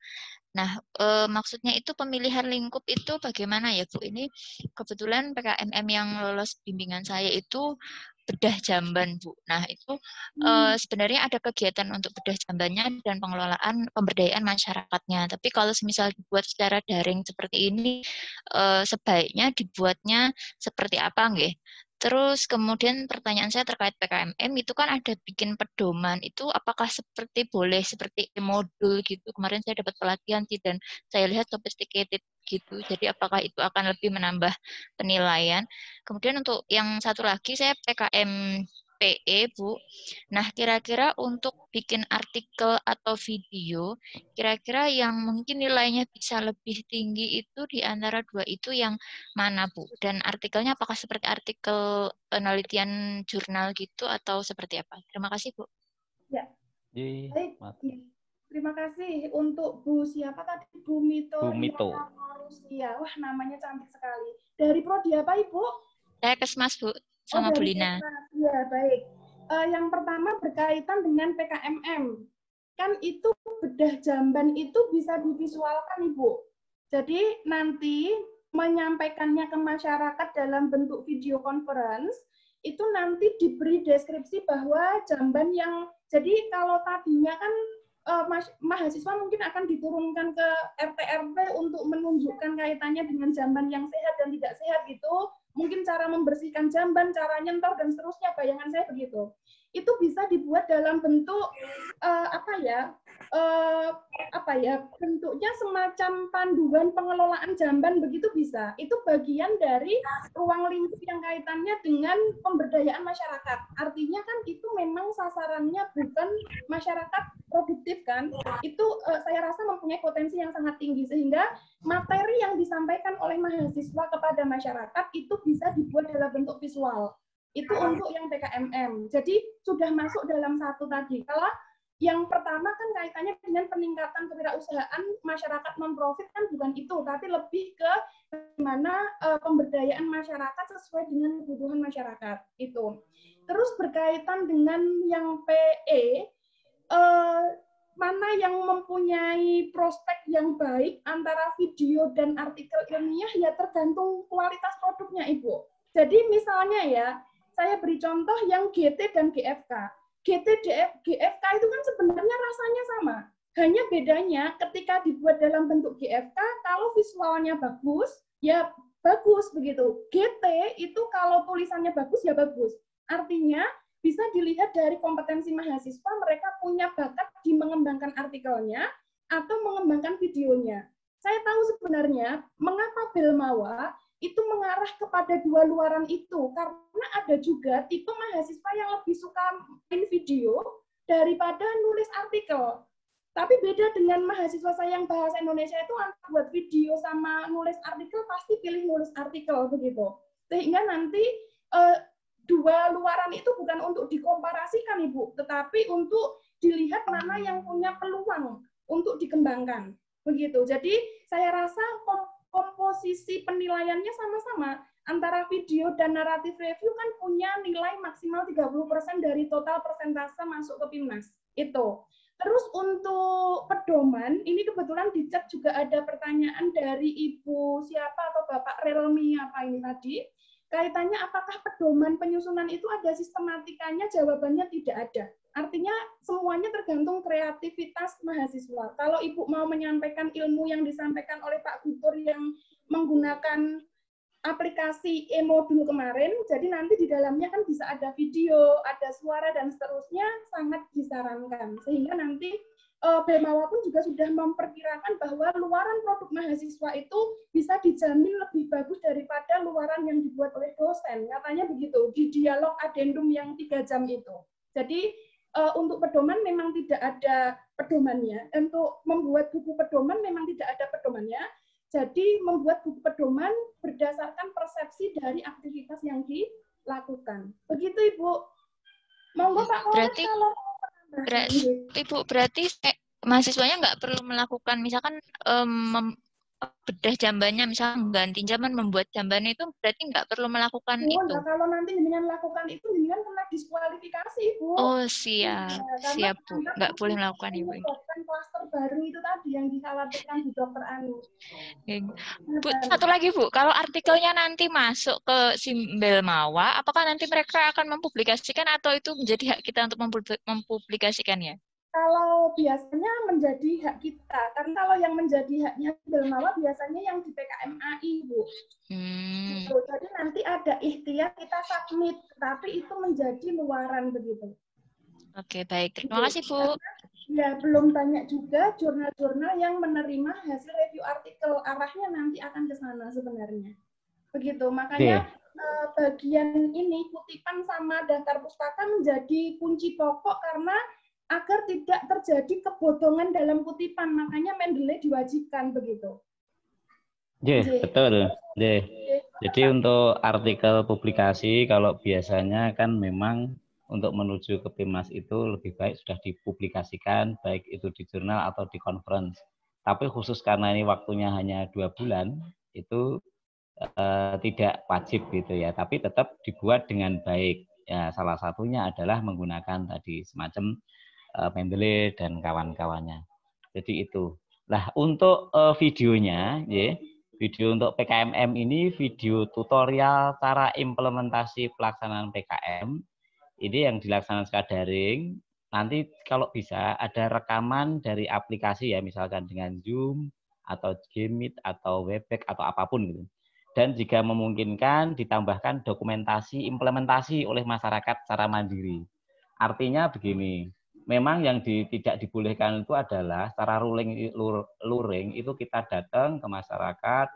Nah, maksudnya itu pemilihan lingkup itu bagaimana ya Bu? Ini kebetulan PKMM yang lolos bimbingan saya itu bedah jamban, Bu. Nah, itu sebenarnya ada kegiatan untuk bedah jambannya dan pengelolaan pemberdayaan masyarakatnya. Tapi kalau semisal dibuat secara daring seperti ini, sebaiknya dibuatnya seperti apa, nggih? Terus kemudian pertanyaan saya terkait PKMM, itu kan ada bikin pedoman, itu apakah boleh seperti modul gitu? Kemarin saya dapat pelatihan dan saya lihat sophisticated gitu, jadi apakah itu akan lebih menambah penilaian? Kemudian untuk yang satu lagi, saya PKM PE, Bu. Nah, kira-kira untuk bikin artikel atau video, kira-kira yang mungkin nilainya bisa lebih tinggi itu di antara 2 itu yang mana, Bu? Dan artikelnya apakah seperti artikel penelitian jurnal gitu atau seperti apa? Terima kasih, Bu. Ya. Baik. Terima kasih untuk Bu siapa tadi? Bu Mito. Rusia. Wah, namanya cantik sekali. Dari prodi apa, Ibu? Saya Kesmas, Bu, sama Bu Lina. Ya, baik. Yang pertama berkaitan dengan PKMM. Kan itu bedah jamban itu bisa divisualkan, Ibu. Jadi nanti menyampaikannya ke masyarakat dalam bentuk video conference, itu nanti diberi deskripsi bahwa jamban yang, jadi kalau tadinya kan mahasiswa mungkin akan diturunkan ke RT-RT untuk menunjukkan kaitannya dengan jamban yang sehat dan tidak sehat gitu, mungkin cara membersihkan jamban, cara nyentuh dan seterusnya, bayangan saya begitu. Itu bisa dibuat dalam bentuk bentuknya semacam panduan pengelolaan jamban begitu bisa. Itu bagian dari ruang lingkup yang kaitannya dengan pemberdayaan masyarakat. Artinya kan itu memang sasarannya bukan masyarakat produktif kan. Itu saya rasa mempunyai potensi yang sangat tinggi sehingga materi yang disampaikan oleh mahasiswa kepada masyarakat itu bisa dibuat dalam bentuk visual. Itu untuk yang PKMM. Jadi sudah masuk dalam satu tadi. Kalau yang pertama kan kaitannya dengan peningkatan kewirausahaan masyarakat non-profit kan bukan itu, tapi lebih ke bagaimana pemberdayaan masyarakat sesuai dengan kebutuhan masyarakat itu. Terus berkaitan dengan yang PE, mana yang mempunyai prospek yang baik antara video dan artikel ilmiah ya tergantung kualitas produknya, Ibu. Jadi misalnya ya, saya beri contoh yang GT dan GFK. GFK itu kan sebenarnya rasanya sama. Hanya bedanya ketika dibuat dalam bentuk GFK, kalau visualnya bagus, ya bagus begitu. GT itu kalau tulisannya bagus, ya bagus. Artinya, bisa dilihat dari kompetensi mahasiswa, mereka punya bakat di mengembangkan artikelnya atau mengembangkan videonya. Saya tahu sebenarnya mengapa Belmawa itu mengarah kepada dua luaran itu, karena ada juga tipe mahasiswa yang lebih suka main video daripada nulis artikel. Tapi beda dengan mahasiswa saya yang bahasa Indonesia itu antara buat video sama nulis artikel, pasti pilih nulis artikel begitu. Sehingga nanti dua luaran itu bukan untuk dikomparasikan, Ibu, tetapi untuk dilihat mana yang punya peluang untuk dikembangkan. Begitu. Jadi saya rasa komposisi penilaiannya sama-sama. Antara video dan naratif review kan punya nilai maksimal 30% dari total persentase masuk ke PIMNAS. Itu. Terus untuk pedoman, ini kebetulan di chat juga ada pertanyaan dari Ibu siapa atau Bapak Relmi apa ini tadi. Kaitannya apakah pedoman penyusunan itu ada sistematikanya? Jawabannya tidak ada. Artinya semuanya tergantung kreativitas mahasiswa. Kalau Ibu mau menyampaikan ilmu yang disampaikan oleh Pak Gutur yang menggunakan aplikasi e-modul kemarin, jadi nanti di dalamnya kan bisa ada video, ada suara, dan seterusnya, sangat disarankan. Sehingga nanti Belmawa pun juga sudah memperkirakan bahwa luaran produk mahasiswa itu bisa dijamin lebih bagus daripada luaran yang dibuat oleh dosen. Katanya begitu, di dialog adendum yang 3 jam itu. Jadi untuk pedoman memang tidak ada pedomannya. Untuk membuat buku pedoman memang tidak ada pedomannya. Jadi membuat buku pedoman berdasarkan persepsi dari aktivitas yang dilakukan. Begitu, Ibu. Monggo Pak Koles kalau Ibu, berarti mahasiswanya nggak perlu melakukan, misalkan bedah jambannya, misalkan ganti jamban, membuat jambannya itu berarti nggak perlu melakukan itu. Nah, kalau nanti dengan lakukan itu, dengan kena diskualifikasi, Ibu. Oh, siap, siap Bu. Nggak boleh melakukan Ibu. Menyebabkan klaster baru itu tadi yang dikhawatirkan di Dokter Anu. Bu, satu lagi Bu, kalau artikelnya nanti masuk ke Belmawa, apakah nanti mereka akan mempublikasikan atau itu menjadi hak kita untuk mempublikasikannya? Kalau biasanya menjadi hak kita, karena kalau yang menjadi haknya Belmawa biasanya yang di PKMAI, Bu. Jadi nanti ada ikhtiar kita submit, tapi itu menjadi luaran begitu. Oke, baik. Terima kasih, Bu. Ya, belum banyak juga jurnal-jurnal yang menerima hasil review artikel. Arahnya nanti akan ke sana sebenarnya. Begitu, makanya bagian ini, kutipan sama daftar pustaka menjadi kunci pokok karena agar tidak terjadi kebodohan dalam kutipan, makanya Mendeley diwajibkan begitu. Betul. Jadi untuk artikel publikasi, kalau biasanya kan memang untuk menuju ke PIMNAS itu lebih baik sudah dipublikasikan, baik itu di jurnal atau di conference. Tapi khusus karena ini waktunya hanya 2 bulan, itu tidak wajib gitu ya, tapi tetap dibuat dengan baik. Ya, salah satunya adalah menggunakan tadi semacam Mendeley dan kawan-kawannya. Jadi itu. Nah, untuk videonya, ya, video untuk PKMM ini video tutorial cara implementasi pelaksanaan PKM. Ini yang dilaksanakan secara daring. Nanti kalau bisa ada rekaman dari aplikasi ya, misalkan dengan Zoom atau Gmeet atau Webex atau apapun gitu. Dan jika memungkinkan ditambahkan dokumentasi implementasi oleh masyarakat secara mandiri. Artinya begini. Memang yang tidak dibolehkan itu adalah secara luring itu kita datang ke masyarakat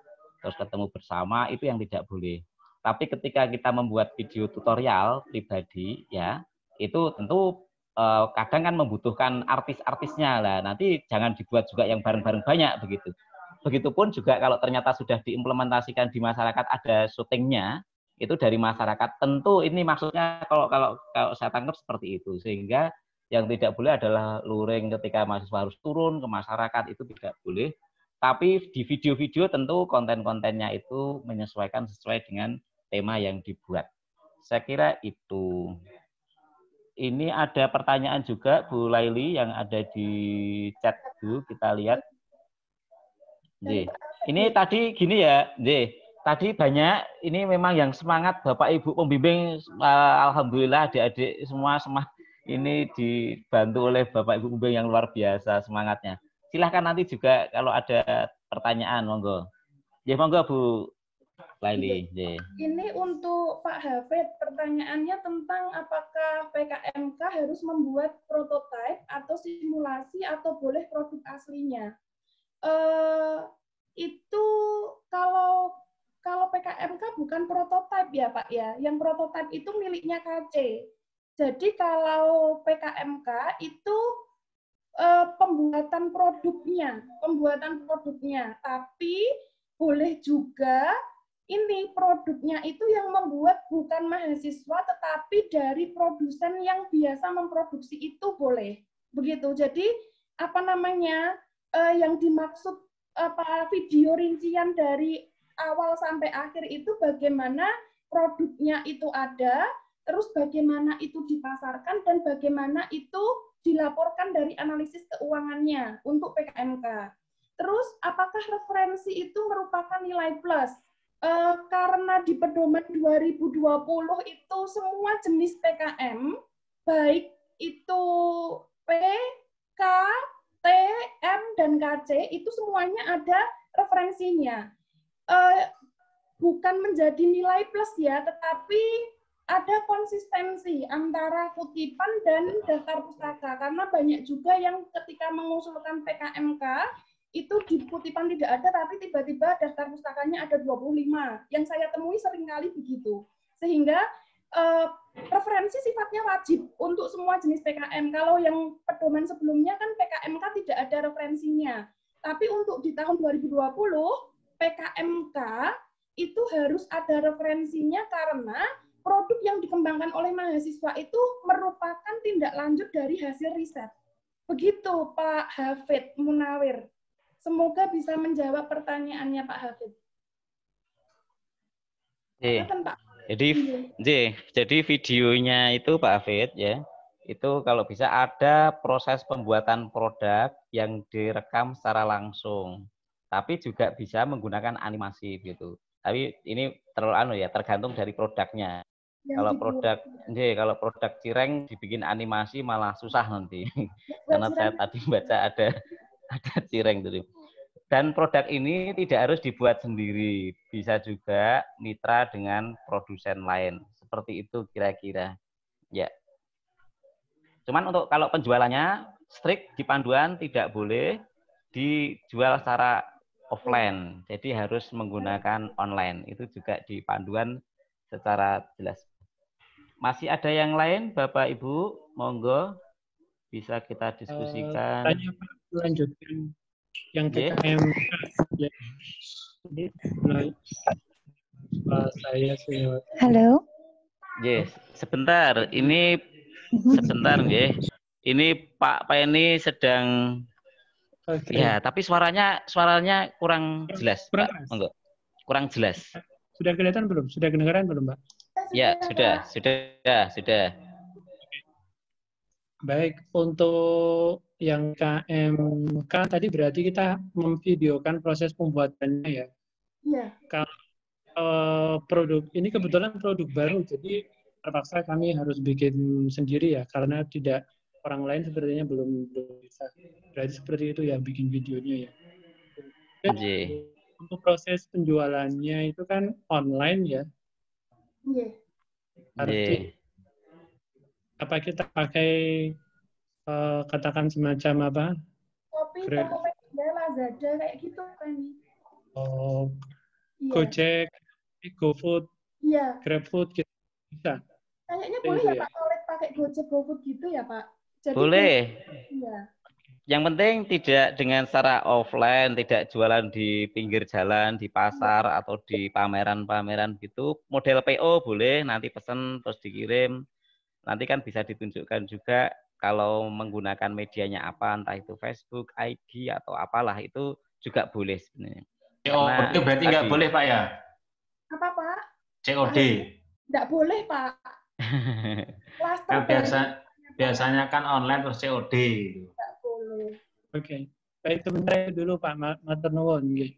terus ketemu bersama, itu yang tidak boleh. Tapi ketika kita membuat video tutorial pribadi ya, itu tentu kadang kan membutuhkan artis-artisnya lah. Nanti jangan dibuat juga yang bareng-bareng banyak begitu. Begitupun juga kalau ternyata sudah diimplementasikan di masyarakat ada syutingnya, itu dari masyarakat. Tentu ini maksudnya kalau saya tangkap seperti itu, sehingga yang tidak boleh adalah luring ketika mahasiswa harus turun ke masyarakat, itu tidak boleh. Tapi di video-video tentu konten-kontennya itu menyesuaikan sesuai dengan tema yang dibuat. Saya kira itu. ini ada pertanyaan juga Bu Laili yang ada di chat Bu, kita lihat. Ini tadi gini ya, tadi banyak ini memang yang semangat Bapak Ibu pembimbing, alhamdulillah adik-adik semua ini dibantu oleh Bapak Ibu pembimbing yang luar biasa semangatnya. Silahkan nanti juga kalau ada pertanyaan, monggo. Ya, monggo Bu Laili. Ini untuk Pak Hafid, pertanyaannya tentang apakah PKMK harus membuat prototipe atau simulasi atau boleh produk aslinya. Itu kalau PKMK bukan prototipe ya Pak ya, yang prototipe itu miliknya KC. Jadi kalau PKMK itu pembuatan produknya, tapi boleh juga ini produknya itu yang membuat bukan mahasiswa tetapi dari produsen yang biasa memproduksi itu boleh. Begitu. Jadi yang dimaksud video rincian dari awal sampai akhir itu bagaimana produknya itu ada, terus bagaimana itu dipasarkan dan bagaimana itu dilaporkan dari analisis keuangannya untuk PKMK. Terus apakah referensi itu merupakan nilai plus? Karena di pedoman 2020 itu semua jenis PKM, baik itu P, K, T, M, dan KC, itu semuanya ada referensinya. Bukan menjadi nilai plus ya, tetapi ada konsistensi antara kutipan dan daftar pustaka. Karena banyak juga yang ketika mengusulkan PKMK, itu di kutipan tidak ada, tapi tiba-tiba daftar pustakanya ada 25. Yang saya temui seringkali begitu. Sehingga referensi sifatnya wajib untuk semua jenis PKM. Kalau yang pedoman sebelumnya kan PKMK tidak ada referensinya. Tapi untuk di tahun 2020, PKMK itu harus ada referensinya karena produk yang dikembangkan oleh mahasiswa itu merupakan tindak lanjut dari hasil riset. Begitu Pak Hafid Munawir. Semoga bisa menjawab pertanyaannya Pak Hafid. Jadi videonya itu Pak Hafid ya, itu kalau bisa ada proses pembuatan produk yang direkam secara langsung, tapi juga bisa menggunakan animasi gitu. Tapi ini tergantung dari produknya. Kalau produk cireng dibikin animasi malah susah nanti, karena saya tadi baca ada cireng dulu. Dan produk ini tidak harus dibuat sendiri, bisa juga mitra dengan produsen lain. Seperti itu kira-kira. Ya. Cuman untuk kalau penjualannya strict di panduan tidak boleh dijual secara offline. Jadi harus menggunakan online. Itu juga di panduan secara jelas. Masih ada yang lain Bapak Ibu? Monggo bisa kita diskusikan. Tanya Pak, lanjutkan yang PKM ya. Saya Halo. Yes, sebentar. Ini sebentar nggih. Ini Pak Penny sedang ya, tapi suaranya kurang jelas, Pak. Monggo. Kurang jelas. Sudah kelihatan belum? Sudah kedengaran belum, Pak? Ya, sudah. Baik, untuk yang KMK tadi berarti kita memvideokan proses pembuatannya ya. Iya. Kalau produk ini kebetulan produk baru, jadi terpaksa kami harus bikin sendiri ya, karena tidak orang lain sepertinya belum bisa. Berarti seperti itu ya bikin videonya ya. Untuk proses penjualannya itu kan online ya. Iya. Arti apa kita pakai katakan semacam apa? Shopee, Tokopedia, Lazada kayak gitu kan? Oh, iya. Gojek, GoFood, iya. GrabFood gitu bisa. Kayaknya boleh ya Pak, kalau pakai Gojek, GoFood gitu ya Pak? Jadi boleh. Iya. Yang penting tidak dengan secara offline, tidak jualan di pinggir jalan, di pasar atau di pameran-pameran gitu. Model PO boleh, nanti pesan terus dikirim. Nanti kan bisa ditunjukkan juga kalau menggunakan medianya apa, entah itu Facebook, IG atau apalah, itu juga boleh sebenarnya. COD berarti nggak boleh Pak ya? Apa Pak? COD. Nggak boleh Pak. Kan biasanya kan online terus COD. Tidak boleh. Oke. Baik, sebentar dulu Pak Matur nuwun nggih.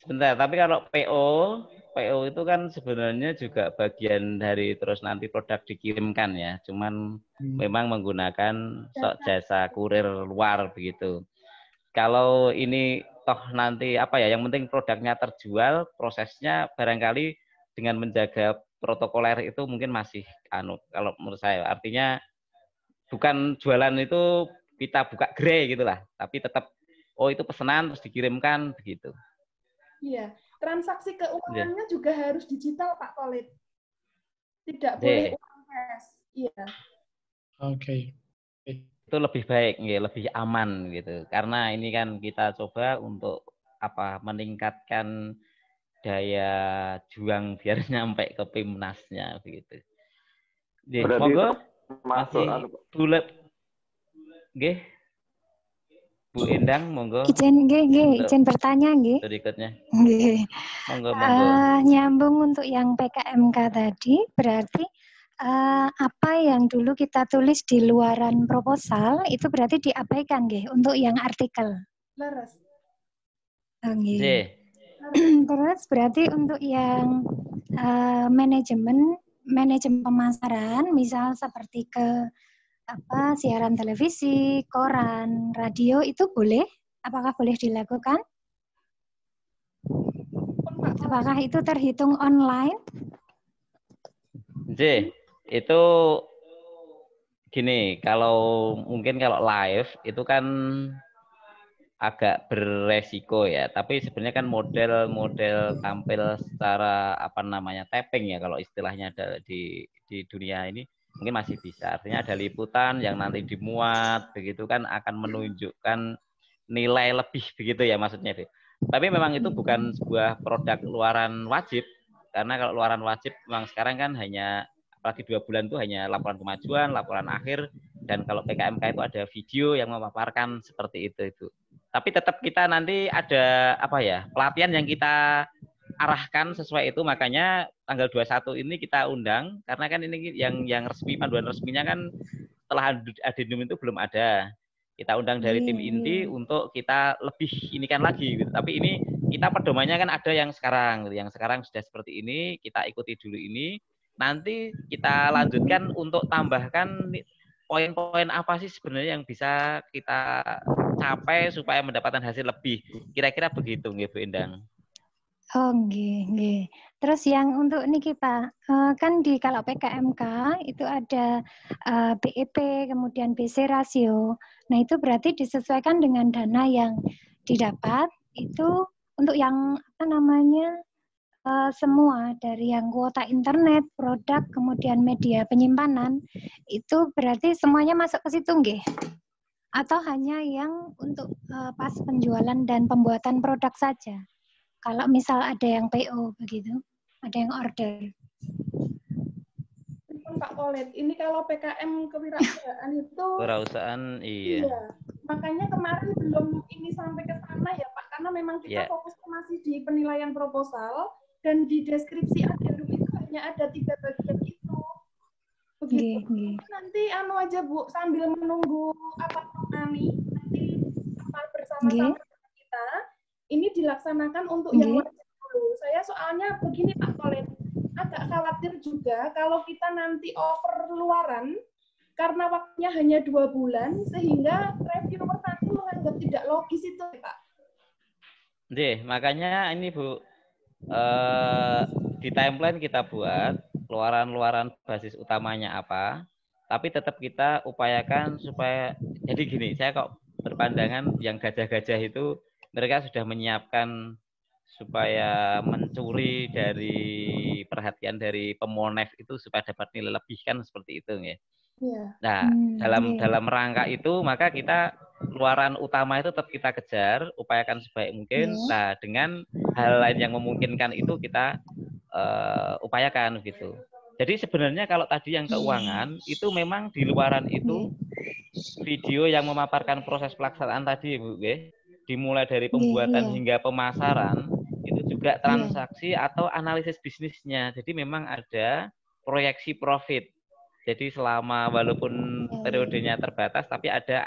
Sebentar, tapi kalau PO itu kan sebenarnya juga bagian dari terus nanti produk dikirimkan ya. Cuman memang menggunakan jasa kurir luar begitu. Kalau ini toh nanti apa ya, yang penting produknya terjual, prosesnya barangkali dengan menjaga protokoler itu mungkin masih kalau menurut saya. Artinya bukan jualan itu kita buka gerai gitulah, tapi tetap itu pesanan terus dikirimkan begitu. Iya, transaksi keuangannya juga harus digital Pak Khalid. Tidak boleh uang cash. Iya. Oke. Itu lebih baik, lebih aman gitu. Karena ini kan kita coba untuk meningkatkan daya juang biar nyampe ke PIMNAS-nya begitu. Monggo masih bulat. Nggih. Bu Endang, monggo. Izin bertanya nggih. Berikutnya. Nggih. Monggo. Nyambung untuk yang PKMK tadi, berarti apa yang dulu kita tulis di luaran proposal itu berarti diabaikan nggih untuk yang artikel. Laras. Nggih. Terus berarti untuk yang manajemen pemasaran, misal seperti ke siaran televisi, koran, radio itu boleh? Apakah boleh dilakukan? Apakah itu terhitung online? Itu gini, kalau live itu kan agak beresiko ya, tapi sebenarnya kan model tampil secara tapping ya kalau istilahnya ada di dunia ini mungkin masih bisa. Artinya ada liputan yang nanti dimuat begitu kan akan menunjukkan nilai lebih begitu ya maksudnya. Tapi memang itu bukan sebuah produk luaran wajib, karena kalau luaran wajib memang sekarang kan hanya apalagi 2 bulan itu hanya laporan kemajuan, laporan akhir, dan kalau PKMK itu ada video yang memaparkan seperti itu. Tapi tetap kita nanti ada pelatihan yang kita arahkan sesuai itu, makanya tanggal 21 ini kita undang karena kan ini yang resmi, panduan resminya kan setelah adendum itu belum ada. Kita undang dari tim inti untuk kita lebih inikan lagi gitu. Tapi ini kita pedomannya kan ada yang sekarang sudah seperti ini, kita ikuti dulu ini. Nanti kita lanjutkan untuk tambahkan poin-poin apa sih sebenarnya yang bisa kita capai supaya mendapatkan hasil lebih. Kira-kira begitu nggih Bu Endang. Oh, nggih. Terus yang untuk niki Pak, kan kalau PKMK itu ada BEP, kemudian BC rasio. Nah, itu berarti disesuaikan dengan dana yang didapat itu untuk yang semua dari yang kuota internet, produk, kemudian media penyimpanan, itu berarti semuanya masuk ke situ nggih? Atau hanya yang untuk pas penjualan dan pembuatan produk saja? Kalau misal ada yang PO begitu, ada yang order. Pak Khalid, ini kalau PKM kewirausahaan itu. Kewirausahaan, iya. Makanya kemarin belum ini sampai ke sana ya Pak, karena memang kita fokus masih di penilaian proposal dan di deskripsi adendum itu hanya ada 3 bagian itu. Begitu. Nanti aja Bu, sambil menunggu nanti bersama-sama kita. Ini dilaksanakan untuk yang wajib dulu. Saya soalnya begini Pak Khalid, agak khawatir juga kalau kita nanti over luaran karena waktunya hanya 2 bulan sehingga reviewer nanti menganggap tidak logis itu Pak. Makanya ini Bu, di timeline kita buat luaran-luaran basis utamanya apa, tapi tetap kita upayakan supaya jadi gini, saya kok berpandangan yang gajah-gajah itu mereka sudah menyiapkan supaya mencuri dari perhatian dari pemonef itu supaya dapat nilai lebih kan seperti itu ya. Nah, dalam rangka itu maka kita luaran utama itu tetap kita kejar, upayakan sebaik mungkin. Nah, dengan hal lain yang memungkinkan itu kita upayakan gitu. Jadi sebenarnya kalau tadi yang keuangan itu memang di luaran itu video yang memaparkan proses pelaksanaan tadi Bu, dimulai dari pembuatan hingga pemasaran itu juga transaksi atau analisis bisnisnya. Jadi memang ada proyeksi profit. Jadi selama walaupun periodenya terbatas, tapi ada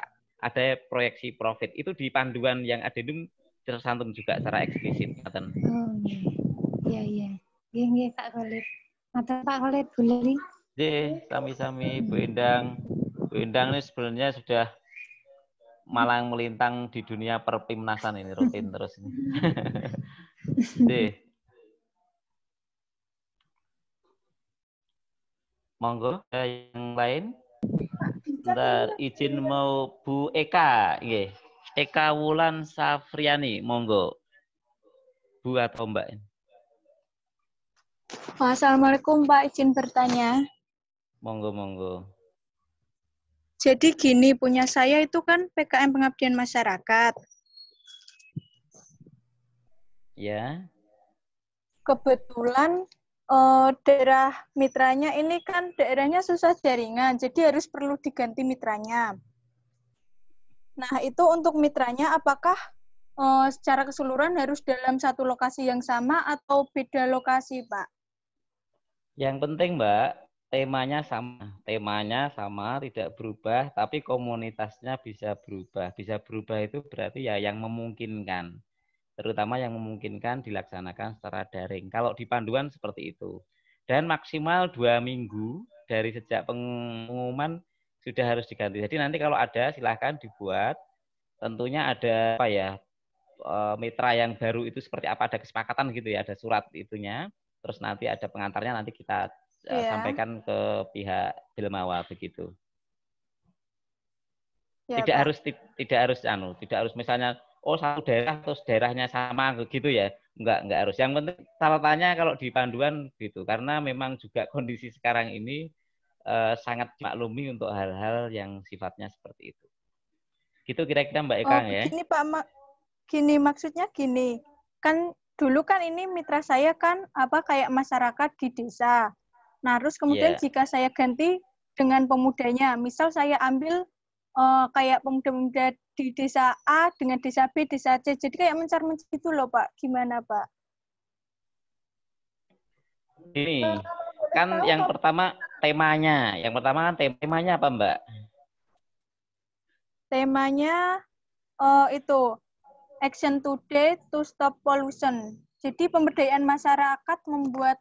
proyeksi profit. Itu di panduan yang adendum tercantum juga secara eksplisit. Oh iya. Iya Kak Khalid. Mata Pak Khalid boleh. Sami-sami Bu Endang. Bu Endang ini sebenarnya sudah malang melintang di dunia perpimnasan ini rutin terus ini. Monggo yang lain. Bentar, izin mau Bu Eka, nggih. Eka Wulan Safriani, monggo. Bu atau Mbak? Assalamualaikum Pak, izin bertanya. Monggo. Jadi gini, punya saya itu kan PKM Pengabdian Masyarakat. Ya. Kebetulan daerah mitranya ini kan daerahnya susah jaringan, jadi harus perlu diganti mitranya. Nah, itu untuk mitranya apakah secara keseluruhan harus dalam satu lokasi yang sama atau beda lokasi, Pak? Yang penting, Mbak, temanya sama, tidak berubah, tapi komunitasnya bisa berubah. Bisa berubah itu berarti ya yang memungkinkan. Terutama yang memungkinkan dilaksanakan secara daring. Kalau di panduan seperti itu. Dan maksimal 2 minggu dari sejak pengumuman sudah harus diganti. Jadi nanti kalau ada silahkan dibuat. Tentunya ada mitra yang baru itu seperti apa, ada kesepakatan gitu ya, ada surat itunya. Terus nanti ada pengantarnya, nanti kita sampaikan ke pihak Bilmawa begitu. Ya, tidak harus misalnya satu daerah terus daerahnya sama gitu ya. Enggak harus. Yang penting catatannya kalau di panduan gitu, karena memang juga kondisi sekarang ini sangat maklumi untuk hal-hal yang sifatnya seperti itu. Gitu kira-kira Mbak Eka ya. Gini Pak, maksudnya gini. Kan dulu kan ini mitra saya kan kayak masyarakat di desa. Nah, terus kemudian jika saya ganti dengan pemudanya, misal saya ambil kayak pemuda-pemuda di desa A dengan desa B, desa C. Jadi kayak mencar-mencar itu loh, Pak. Gimana, Pak? Ini kan yang pertama temanya. Yang pertama kan temanya apa, Mbak? Temanya itu Action Today to Stop Pollution. Jadi pemberdayaan masyarakat membuat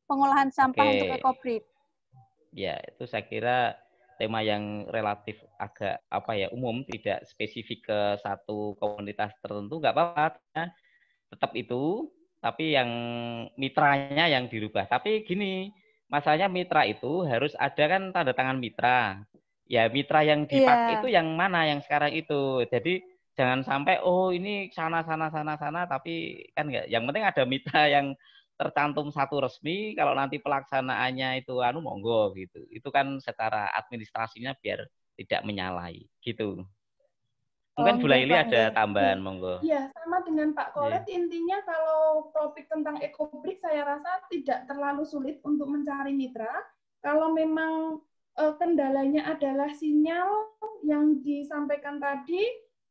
pengolahan sampah untuk ekobrik. Ya, itu saya kira tema yang relatif agak umum, tidak spesifik ke satu komunitas tertentu, nggak apa-apa, tetap itu, tapi yang mitranya yang dirubah. Tapi gini, masalahnya mitra itu harus ada kan tanda tangan mitra. Ya mitra yang dipakai itu yang mana yang sekarang itu. Jadi jangan sampai ini sana, tapi kan nggak. Yang penting ada mitra yang tercantum satu resmi, kalau nanti pelaksanaannya itu monggo gitu. Itu kan secara administrasinya biar tidak menyalahi gitu. Mungkin Bu Laili ada tambahan, monggo. Iya, sama dengan Pak Khalid. Intinya kalau topik tentang ekobrik saya rasa tidak terlalu sulit untuk mencari mitra. Kalau memang kendalanya adalah sinyal yang disampaikan tadi,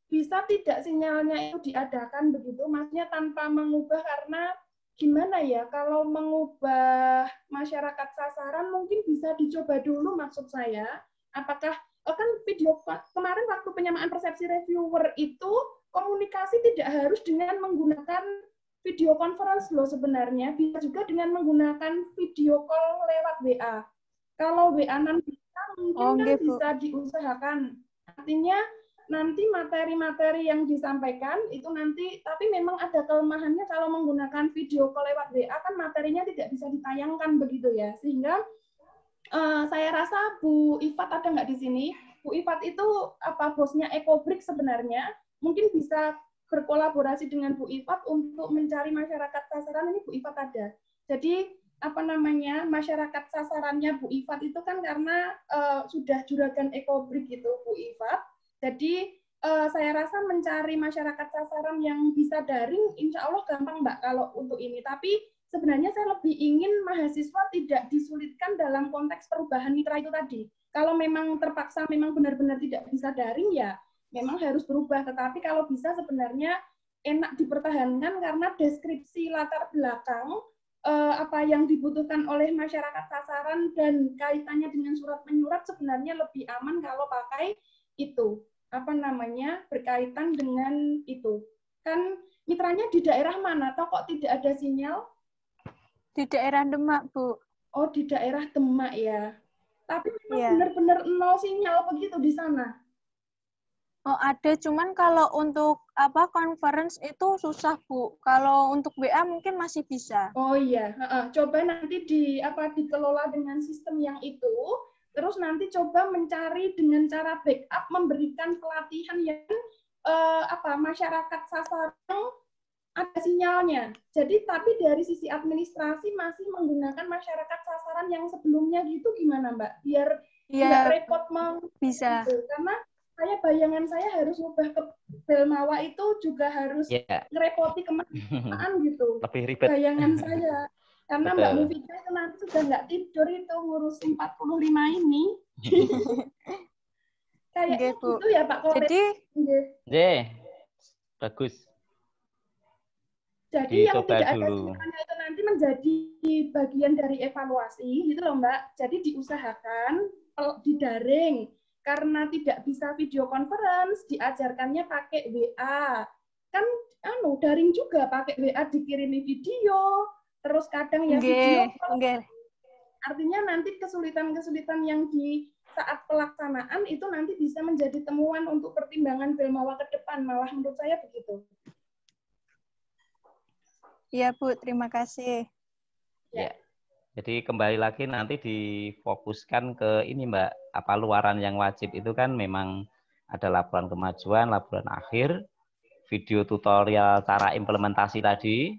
bisa tidak sinyalnya itu diadakan begitu, maksudnya tanpa mengubah, karena gimana ya, kalau mengubah masyarakat sasaran mungkin bisa dicoba dulu, maksud saya. Apakah kan video kemarin waktu penyamaan persepsi reviewer itu komunikasi tidak harus dengan menggunakan video conference loh sebenarnya, bisa juga dengan menggunakan video call lewat WA. Kalau WA non bisa mungkin kan bisa diusahakan. Artinya nanti materi-materi yang disampaikan itu nanti, tapi memang ada kelemahannya kalau menggunakan video call lewat WA kan materinya tidak bisa ditayangkan begitu ya, sehingga saya rasa Bu Ifat ada nggak di sini? Bu Ifat itu bosnya ekobrik sebenarnya, mungkin bisa berkolaborasi dengan Bu Ifat untuk mencari masyarakat sasaran. Ini Bu Ifat ada. Jadi masyarakat sasarannya Bu Ifat itu kan karena sudah juragan ekobrik gitu Bu Ifat. Jadi saya rasa mencari masyarakat sasaran yang bisa daring, insya Allah gampang Mbak kalau untuk ini. Tapi sebenarnya saya lebih ingin mahasiswa tidak disulitkan dalam konteks perubahan mitra itu tadi. Kalau memang terpaksa, memang benar-benar tidak bisa daring, ya memang harus berubah. Tetapi kalau bisa sebenarnya enak dipertahankan karena deskripsi latar belakang apa yang dibutuhkan oleh masyarakat sasaran dan kaitannya dengan surat menyurat sebenarnya lebih aman kalau pakai itu apa namanya berkaitan dengan itu. Kan mitranya di daerah mana atau kok tidak ada sinyal? Di daerah Demak, Bu. Oh, di daerah Demak ya. Tapi memang benar-benar nol sinyal begitu di sana. Oh, ada, cuman kalau untuk apa conference itu susah, Bu. Kalau untuk WA mungkin masih bisa. Oh iya, coba nanti dikelola dengan sistem yang itu, terus nanti coba mencari dengan cara backup memberikan pelatihan yang masyarakat sasaran ada sinyalnya. Jadi tapi dari sisi administrasi masih menggunakan masyarakat sasaran yang sebelumnya gitu gimana, Mbak? Biar nggak repot bisa. Gitu. Karena bayangan saya harus ubah ke Belmawa itu juga harus ngerepoti kemana-mana gitu. Lebih ribet. Bayangan saya. Karena Betul. Mbak Mufika itu nanti sudah nggak tidur itu ngurusin 45 ini. Kayak gitu ya Pak Koret. Jadi, bagus. Jadi yang tidak ada sinyalnya itu nanti menjadi bagian dari evaluasi gitu loh Mbak. Jadi diusahakan di daring. Karena tidak bisa video conference, diajarkannya pakai WA. Kan daring juga pakai WA dikirimi video, terus kadang ya video. Artinya nanti kesulitan-kesulitan yang di saat pelaksanaan itu nanti bisa menjadi temuan untuk pertimbangan Belmawa ke depan. Malah menurut saya begitu. Iya, Bu. Terima kasih. Ya. Jadi kembali lagi nanti difokuskan ke ini Mbak, apa luaran yang wajib itu kan memang ada laporan kemajuan, laporan akhir, video tutorial cara implementasi tadi,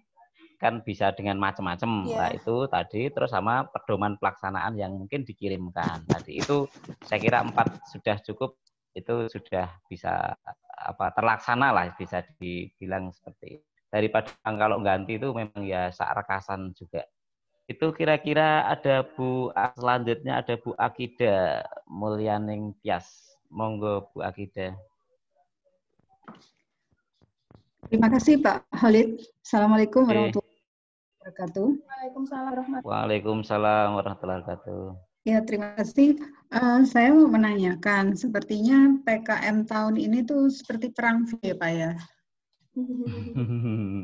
kan bisa dengan macam-macam. Nah itu tadi, terus sama pedoman pelaksanaan yang mungkin dikirimkan. Tadi itu saya kira 4 sudah cukup, itu sudah bisa terlaksana lah, bisa dibilang seperti itu. Daripada kalau ganti itu memang ya saat-rekasan juga. Itu kira-kira ada selanjutnya ada Bu Akida Mulyaning Tias. Monggo Bu Akida. Terima kasih Pak Khalid. Assalamualaikum warahmatullahi wabarakatuh. Waalaikumsalam warahmatullahi wabarakatuh. Ya, terima kasih. Saya mau menanyakan, sepertinya PKM tahun ini tuh seperti perang ya Pak ya?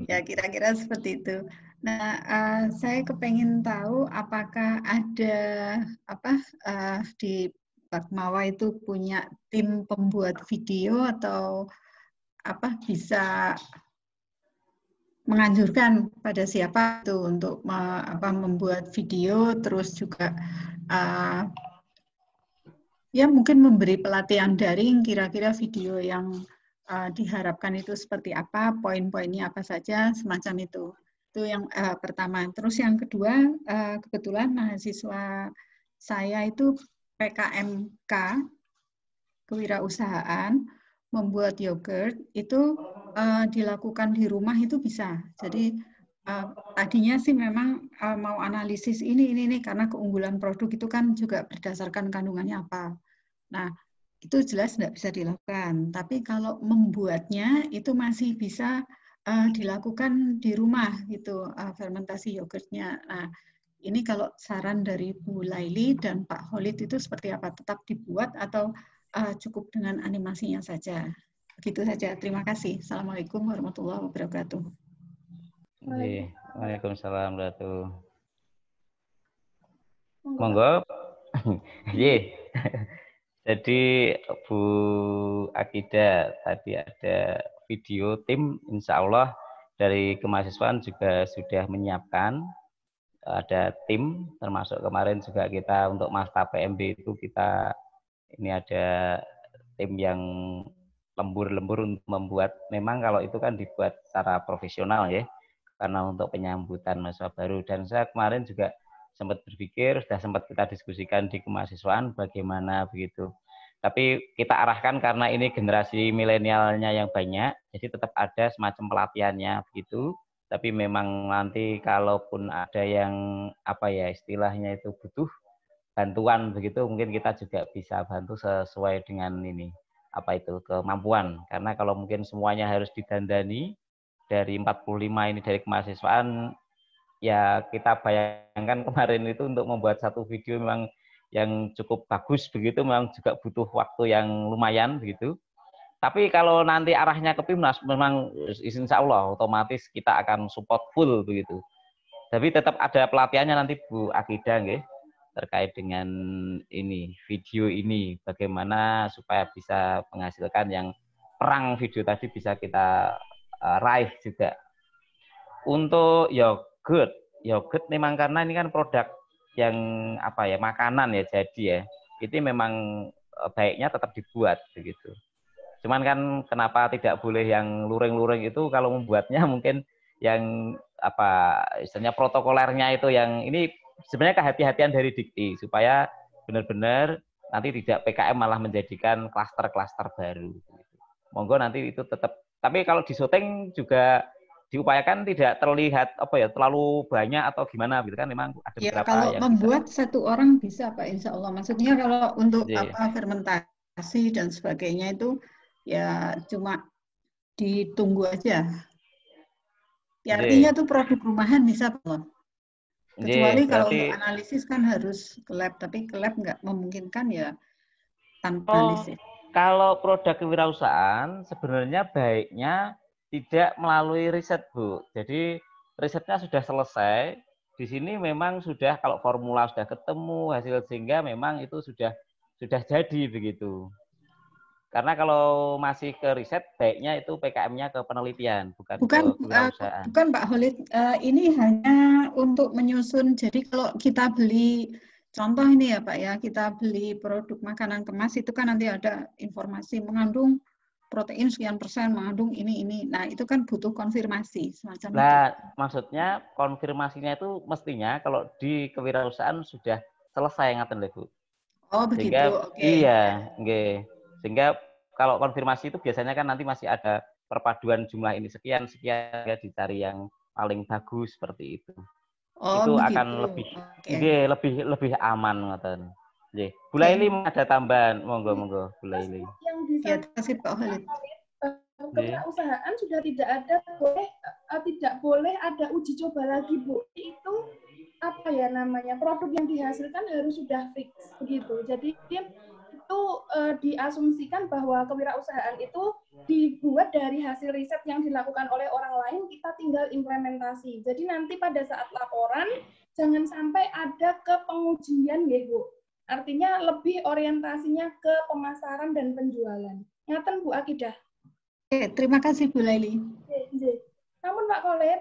Ya, kira-kira seperti itu. Nah, saya kepengen tahu apakah ada di Belmawa itu punya tim pembuat video atau bisa menganjurkan pada siapa itu untuk membuat video, terus juga ya mungkin memberi pelatihan daring kira-kira video yang diharapkan itu seperti apa, poin-poinnya apa saja, semacam itu. Itu yang pertama. Terus yang kedua, kebetulan mahasiswa saya itu PKMK, kewirausahaan, membuat yogurt, itu dilakukan di rumah itu bisa. Jadi tadinya sih memang mau analisis ini, karena keunggulan produk itu kan juga berdasarkan kandungannya apa. Nah, itu jelas tidak bisa dilakukan. Tapi kalau membuatnya itu masih bisa dilakukan di rumah gitu, fermentasi yogurtnya. Nah, ini kalau saran dari Bu Laili dan Pak Khalid itu seperti apa? Tetap dibuat atau cukup dengan animasinya saja? Begitu saja. Terima kasih. Assalamualaikum warahmatullahi wabarakatuh. Waalaikumsalam warahmatullahi wabarakatuh. Monggo. Jadi Bu Akida tadi ada video tim, insya Allah dari kemahasiswaan juga sudah menyiapkan, ada tim, termasuk kemarin juga kita untuk Masta PMB itu kita ini ada tim yang lembur-lembur untuk membuat, memang kalau itu kan dibuat secara profesional ya, karena untuk penyambutan mahasiswa baru. Dan saya kemarin juga sempat berpikir, sudah sempat kita diskusikan di kemahasiswaan bagaimana begitu. Tapi kita arahkan karena ini generasi milenialnya yang banyak, jadi tetap ada semacam pelatihannya begitu. Tapi memang nanti kalaupun ada yang istilahnya itu butuh bantuan begitu, mungkin kita juga bisa bantu sesuai dengan ini kemampuan. Karena kalau mungkin semuanya harus didandani dari 45 ini dari kemahasiswaan, ya kita bayangkan kemarin itu untuk membuat satu video memang yang cukup bagus begitu, memang juga butuh waktu yang lumayan begitu. Tapi kalau nanti arahnya ke PIMNAS, memang insya Allah otomatis kita akan support full begitu. Tapi tetap ada pelatihannya nanti Bu Akidah, nggih, terkait dengan ini video ini, bagaimana supaya bisa menghasilkan yang perang video tadi bisa kita raih juga. Untuk yogurt memang karena ini kan produk yang apa ya, makanan ya, jadi ya itu memang baiknya tetap dibuat begitu. Cuman kan kenapa tidak boleh yang luring-luring itu, kalau membuatnya mungkin yang apa istilahnya protokolernya itu yang ini sebenarnya kehati-hatian dari Dikti supaya benar-benar nanti tidak PKM malah menjadikan klaster-klaster baru. Monggo nanti itu tetap, tapi kalau di syuting juga diupayakan tidak terlihat apa ya terlalu banyak atau gimana gitu kan, memang ada Ya, beberapa kalau yang membuat bisa. satu orang bisa Pak, insya Allah. Maksudnya kalau untuk Iya. fermentasi dan sebagainya itu ya cuma ditunggu aja. Ya, artinya itu produk rumahan bisa Pak. Kecuali kalau untuk analisis kan harus ke lab, tapi ke lab nggak memungkinkan ya tanpa analisis. Kalau produk kewirausahaan sebenarnya baiknya tidak melalui riset, Bu. Jadi risetnya sudah selesai. Di sini memang sudah kalau formula sudah ketemu hasil, sehingga memang itu sudah jadi begitu. Karena kalau masih ke riset, baiknya itu PKM-nya ke penelitian, bukan ke kewirausahaan. Bukan Pak Khalid, ini hanya untuk menyusun. Jadi kalau kita beli, contoh ini ya Pak ya, kita beli produk makanan kemas itu kan nanti ada informasi mengandung protein sekian persen, mengandung ini. Nah, itu kan butuh konfirmasi semacam itu. Nah, maksudnya konfirmasinya itu mestinya kalau di kewirausahaan sudah selesai, ngaten lho, Bu. Oh, begitu. Sehingga, Okay. Iya, nggih. Sehingga kalau konfirmasi itu biasanya kan nanti masih ada perpaduan jumlah ini sekian ya, dicari yang paling bagus seperti itu. Oh, itu begitu. akan lebih aman ngoten. Nggih. Bu Laili ada tambahan, monggo Bu Laili. Yang bisa Pak Khalid. Kewirausahaan sudah tidak boleh ada uji coba lagi, Bu. Itu apa ya namanya, produk yang dihasilkan harus sudah fix begitu. Jadi itu diasumsikan bahwa kewirausahaan itu dibuat dari hasil riset yang dilakukan oleh orang lain, kita tinggal implementasi. Jadi nanti pada saat laporan jangan sampai ada ke pengujian ya Bu. Artinya lebih orientasinya ke pemasaran dan penjualan. Ngaten Bu Akidah. Oke, terima kasih Bu Laili. Namun Pak Khalid.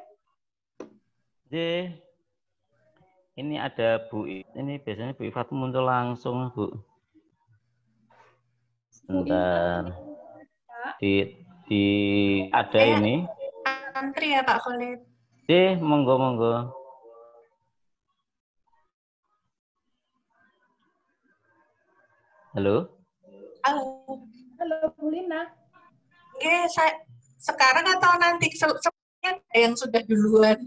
Ini ada Bu, ini biasanya Bu Ifat muncul langsung, Bu. Sebentar. Ada ini. Antri ya Pak Khalid. Monggo. Halo. Halo Bu Lina. Saya sekarang atau nanti sebenarnya ada yang sudah duluan.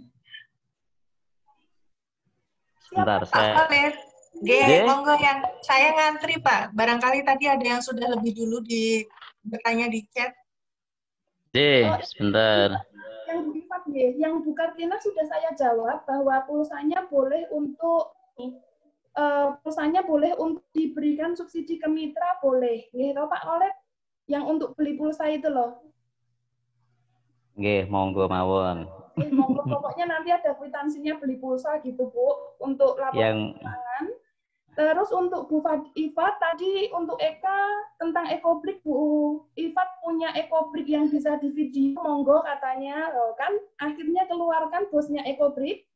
Sebentar, Pak Khalid. Monggo yang saya ngantri Pak. Barangkali tadi ada yang sudah lebih dulu bertanya di chat. Sebentar. Yang Bu Ifat, yang Bu Kartina sudah saya jawab bahwa pulsanya boleh untuk diberikan subsidi ke mitra, boleh. Nggih, Pak Khalid, yang untuk beli pulsa itu loh. Nggih, monggo mawon. Monggo, pokoknya nanti ada kwitansinya beli pulsa gitu Bu, untuk laporan keuangan. Terus untuk Bu Ifat tadi untuk Eka tentang ekobrik, Bu Ifat punya ekobrik yang bisa di video, monggo katanya, kan akhirnya keluarkan bosnya ekobrik.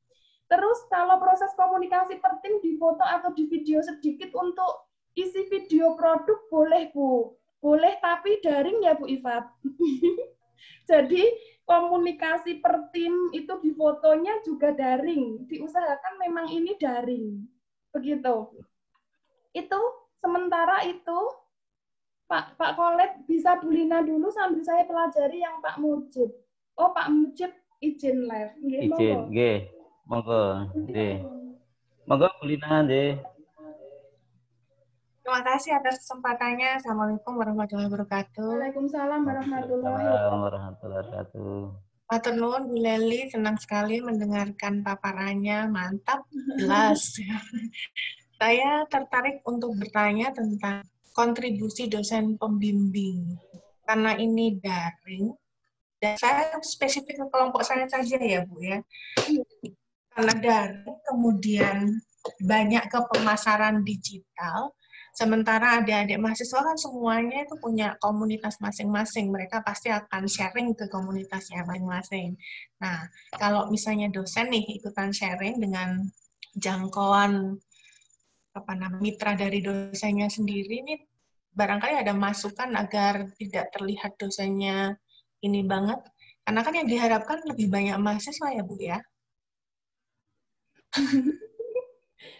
Terus kalau proses komunikasi per tim di foto atau di video sedikit untuk isi video produk boleh Bu, boleh tapi daring ya Bu Ifat. Jadi komunikasi per tim itu di fotonya juga daring, diusahakan memang ini daring, begitu. Itu sementara itu Pak Khalid bisa Bu Lina dulu sambil saya pelajari yang Pak Mujib. Oh Pak Mujib izin live. Monggo. Monggo Bu Lina nggih. Terima kasih atas kesempatannya. Assalamualaikum warahmatullahi wabarakatuh. Waalaikumsalam warahmatullahi wabarakatuh. Matur nuwun Bu Leli, senang sekali mendengarkan paparannya, mantap, jelas. Saya tertarik untuk bertanya tentang kontribusi dosen pembimbing. Karena ini daring, dan saya spesifik ke kelompok saya saja ya Bu ya. Karena daring, kemudian banyak ke pemasaran digital, sementara adik-adik mahasiswa kan semuanya itu punya komunitas masing-masing. Mereka pasti akan sharing ke komunitasnya masing-masing. Nah, kalau misalnya dosen nih ikutan sharing dengan jangkauan mitra dari dosennya sendiri nih, barangkali ada masukan agar tidak terlihat dosennya ini banget. Karena kan yang diharapkan lebih banyak mahasiswa ya Bu ya.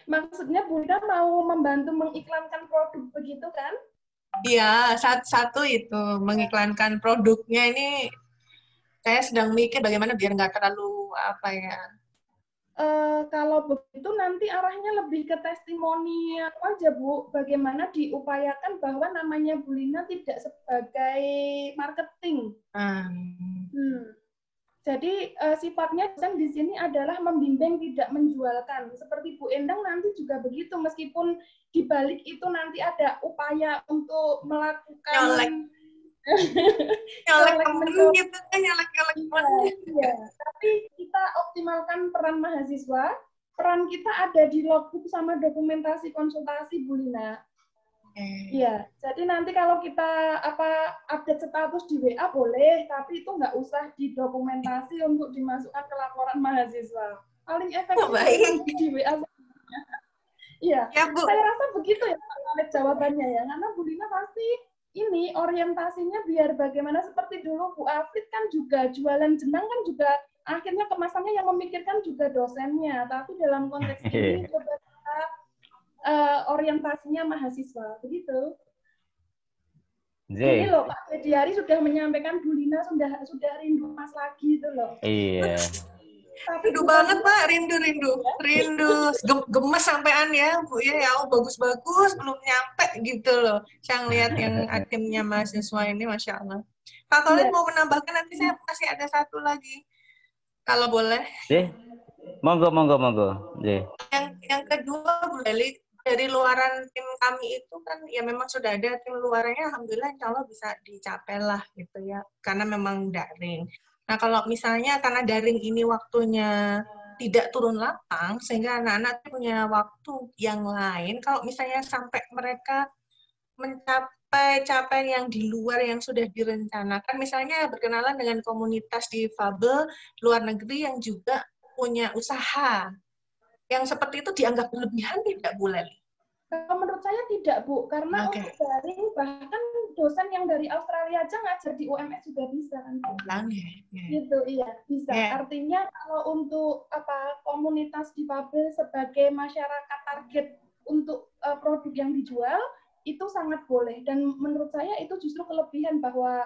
Maksudnya Bunda mau membantu mengiklankan produk begitu kan? Iya, satu itu mengiklankan produknya ini. Saya sedang mikir bagaimana biar nggak terlalu apa ya. Kalau begitu nanti arahnya lebih ke testimoni aja Bu. Bagaimana diupayakan bahwa namanya Bu Lina tidak sebagai marketing. Jadi sifatnya dosen di sini adalah membimbing, tidak menjualkan. Seperti Bu Endang nanti juga begitu, meskipun di balik itu nanti ada upaya untuk melakukan nyolek iya. Tapi kita optimalkan peran mahasiswa. Peran kita ada di logbook sama dokumentasi konsultasi Bu Lina. Iya, jadi nanti kalau kita update status di WA boleh, tapi itu nggak usah didokumentasi untuk dimasukkan ke laporan mahasiswa. Paling efektif di WA. Iya, ya, saya rasa begitu ya jawabannya ya, karena Bu Lina pasti ini orientasinya biar bagaimana seperti dulu Bu Afid kan juga jualan jenang kan juga akhirnya kemasannya yang memikirkan juga dosennya, tapi dalam konteks ini coba kita orientasinya mahasiswa, begitu. Ini loh Pak Mediari sudah menyampaikan Bu Lina sudah rindu Mas lagi itu loh. Iya. Rindu banget Pak, rindu. Gemes sampean ya Bu ya, bagus-bagus belum nyampe gitu loh. Saya ngeliat yang adminnya mahasiswa ini, Masya Allah. Pak kalian mau menambahkan, nanti saya masih ada satu lagi, kalau boleh. Monggo. Yang kedua Bu Leli, dari luaran tim kami itu kan ya memang sudah ada tim luarannya, alhamdulillah insya Allah bisa dicapai lah gitu ya, karena memang daring. Nah kalau misalnya karena daring ini waktunya tidak turun lapang, sehingga anak-anak punya waktu yang lain, kalau misalnya sampai mereka mencapai capaian yang di luar yang sudah direncanakan, misalnya berkenalan dengan komunitas difabel luar negeri yang juga punya usaha, yang seperti itu dianggap berlebihan tidak Bu Leli? Menurut saya tidak Bu, karena untuk daring bahkan dosen yang dari Australia aja ngajar di UMS juga bisa kan Bu. Gitu, iya bisa. Artinya kalau untuk komunitas difabel sebagai masyarakat target untuk produk yang dijual itu sangat boleh, dan menurut saya itu justru kelebihan bahwa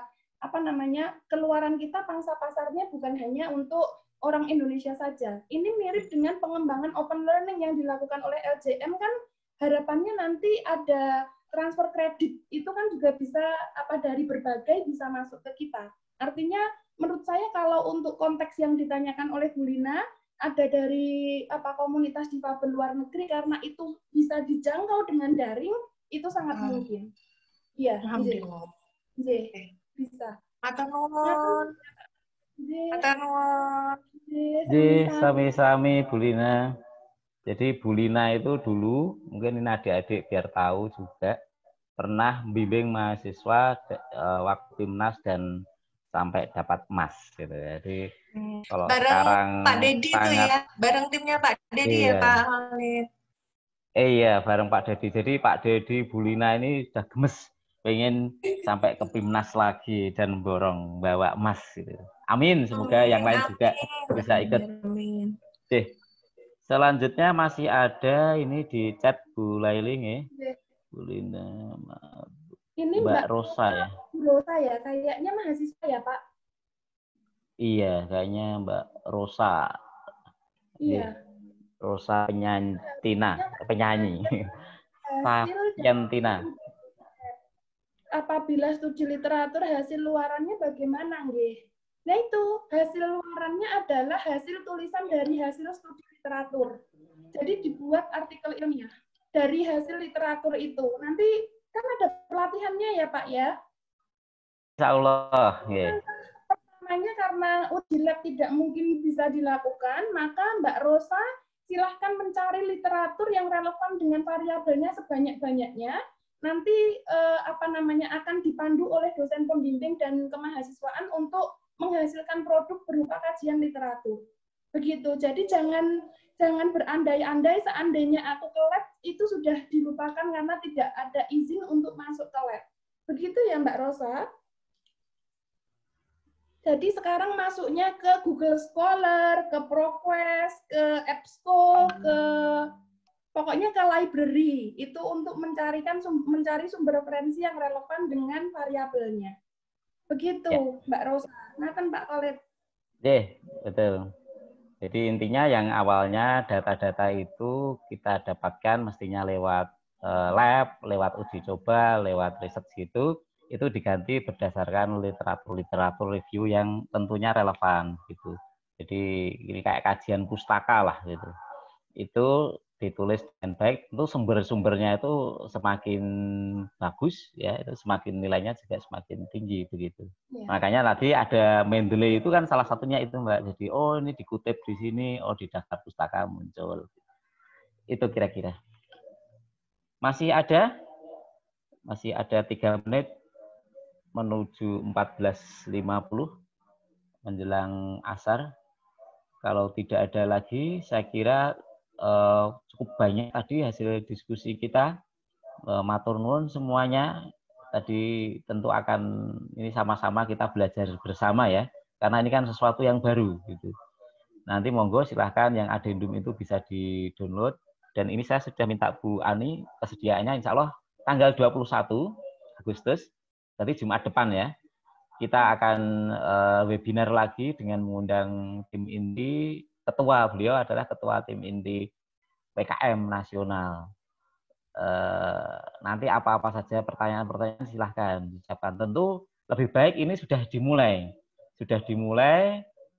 keluaran kita pangsa pasarnya bukan hanya untuk orang Indonesia saja. Ini mirip dengan pengembangan open learning yang dilakukan oleh LJM kan, harapannya nanti ada transfer kredit, itu kan juga bisa dari berbagai bisa masuk ke kita. Artinya menurut saya kalau untuk konteks yang ditanyakan oleh Bu Lina, ada dari komunitas difabel luar negeri, karena itu bisa dijangkau dengan daring, itu sangat mungkin. Iya, alhamdulillah. Bisa. Matur nuwun. Sami-sami Bu Lina. Jadi Bu Lina itu dulu, mungkin ini adik-adik biar tahu juga, pernah membimbing mahasiswa waktu timnas dan sampai dapat emas gitu. Jadi kalau bareng sekarang Pak Dedi itu ya, bareng timnya Pak Dedi ya Pak Khalid. Iya, bareng Pak Dedi. Jadi Pak Dedi Bu Lina ini sudah gemes pengen sampai ke Pimnas lagi dan borong bawa emas gitu. Amin, semoga yang lain juga bisa ikut. Selanjutnya masih ada ini di chat Bu Lailing ya. Bu Lina, ini Mbak Rosa ya. Rosa ya, kayaknya mahasiswa ya Pak. Iya, kayaknya Mbak Rosa. Iya. Rosa penyanyi. Sapientina. Apabila studi literatur hasil luarannya bagaimana nggih? Nah itu, hasil luarannya adalah hasil tulisan dari hasil studi literatur. Jadi dibuat artikel ilmiah dari hasil literatur itu. Nanti kan ada pelatihannya ya Pak ya? Insya Allah. Yeah. Pertamanya karena uji lab tidak mungkin bisa dilakukan, maka Mbak Rosa silahkan mencari literatur yang relevan dengan variabelnya sebanyak-banyaknya. Nanti akan dipandu oleh dosen pembimbing dan kemahasiswaan untuk menghasilkan produk berupa kajian literatur. Begitu. Jadi jangan berandai-andai seandainya aku ke lab itu sudah dilupakan karena tidak ada izin untuk masuk ke lab. Begitu ya Mbak Rosa? Jadi sekarang masuknya ke Google Scholar, ke ProQuest, ke EBSCO, pokoknya ke library. Itu untuk mencari sumber referensi yang relevan dengan variabelnya. Begitu, ya. Mbak Rosa. Nah kan Pak Khalid. Betul. Jadi intinya yang awalnya data-data itu kita dapatkan mestinya lewat lab, lewat uji coba, lewat riset gitu, itu diganti berdasarkan literatur review yang tentunya relevan gitu. Jadi ini kayak kajian pustaka lah gitu. Itu ditulis dengan baik, tentu sumber-sumbernya itu semakin bagus ya, itu semakin nilainya juga semakin tinggi begitu. Ya. Makanya tadi ada Mendeley itu kan salah satunya itu Mbak. Jadi oh ini dikutip di sini, oh di daftar pustaka muncul. Itu kira-kira. Masih ada 3 menit menuju 14.50 menjelang asar. Kalau tidak ada lagi, saya kira cukup banyak tadi hasil diskusi kita. Matur nuwun semuanya. Tadi tentu akan ini sama-sama kita belajar bersama ya, karena ini kan sesuatu yang baru gitu. Nanti monggo silahkan yang adendum itu bisa di-download. Dan ini saya sudah minta Bu Ani kesediaannya, insya Allah tanggal 21 Agustus, berarti Jumat depan ya, kita akan webinar lagi dengan mengundang tim inti. Ketua beliau adalah ketua tim inti PKM nasional. Nanti apa-apa saja pertanyaan-pertanyaan silahkan diucapkan. Tentu lebih baik ini sudah dimulai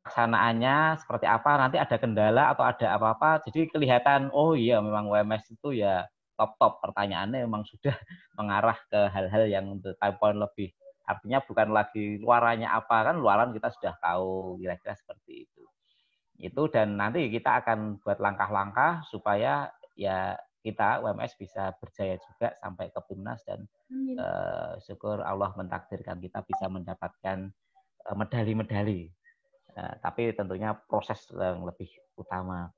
pelaksanaannya seperti apa, nanti ada kendala atau ada apa-apa, jadi kelihatan oh iya memang WMS itu ya top pertanyaannya memang sudah mengarah ke hal-hal yang type point lebih. Artinya bukan lagi luarannya apa, kan luaran kita sudah tahu kira-kira seperti itu. Dan nanti kita akan buat langkah-langkah supaya ya kita WMS bisa berjaya juga sampai ke PIMNAS dan syukur Allah mentakdirkan kita bisa mendapatkan medali-medali. Tapi tentunya proses yang lebih utama.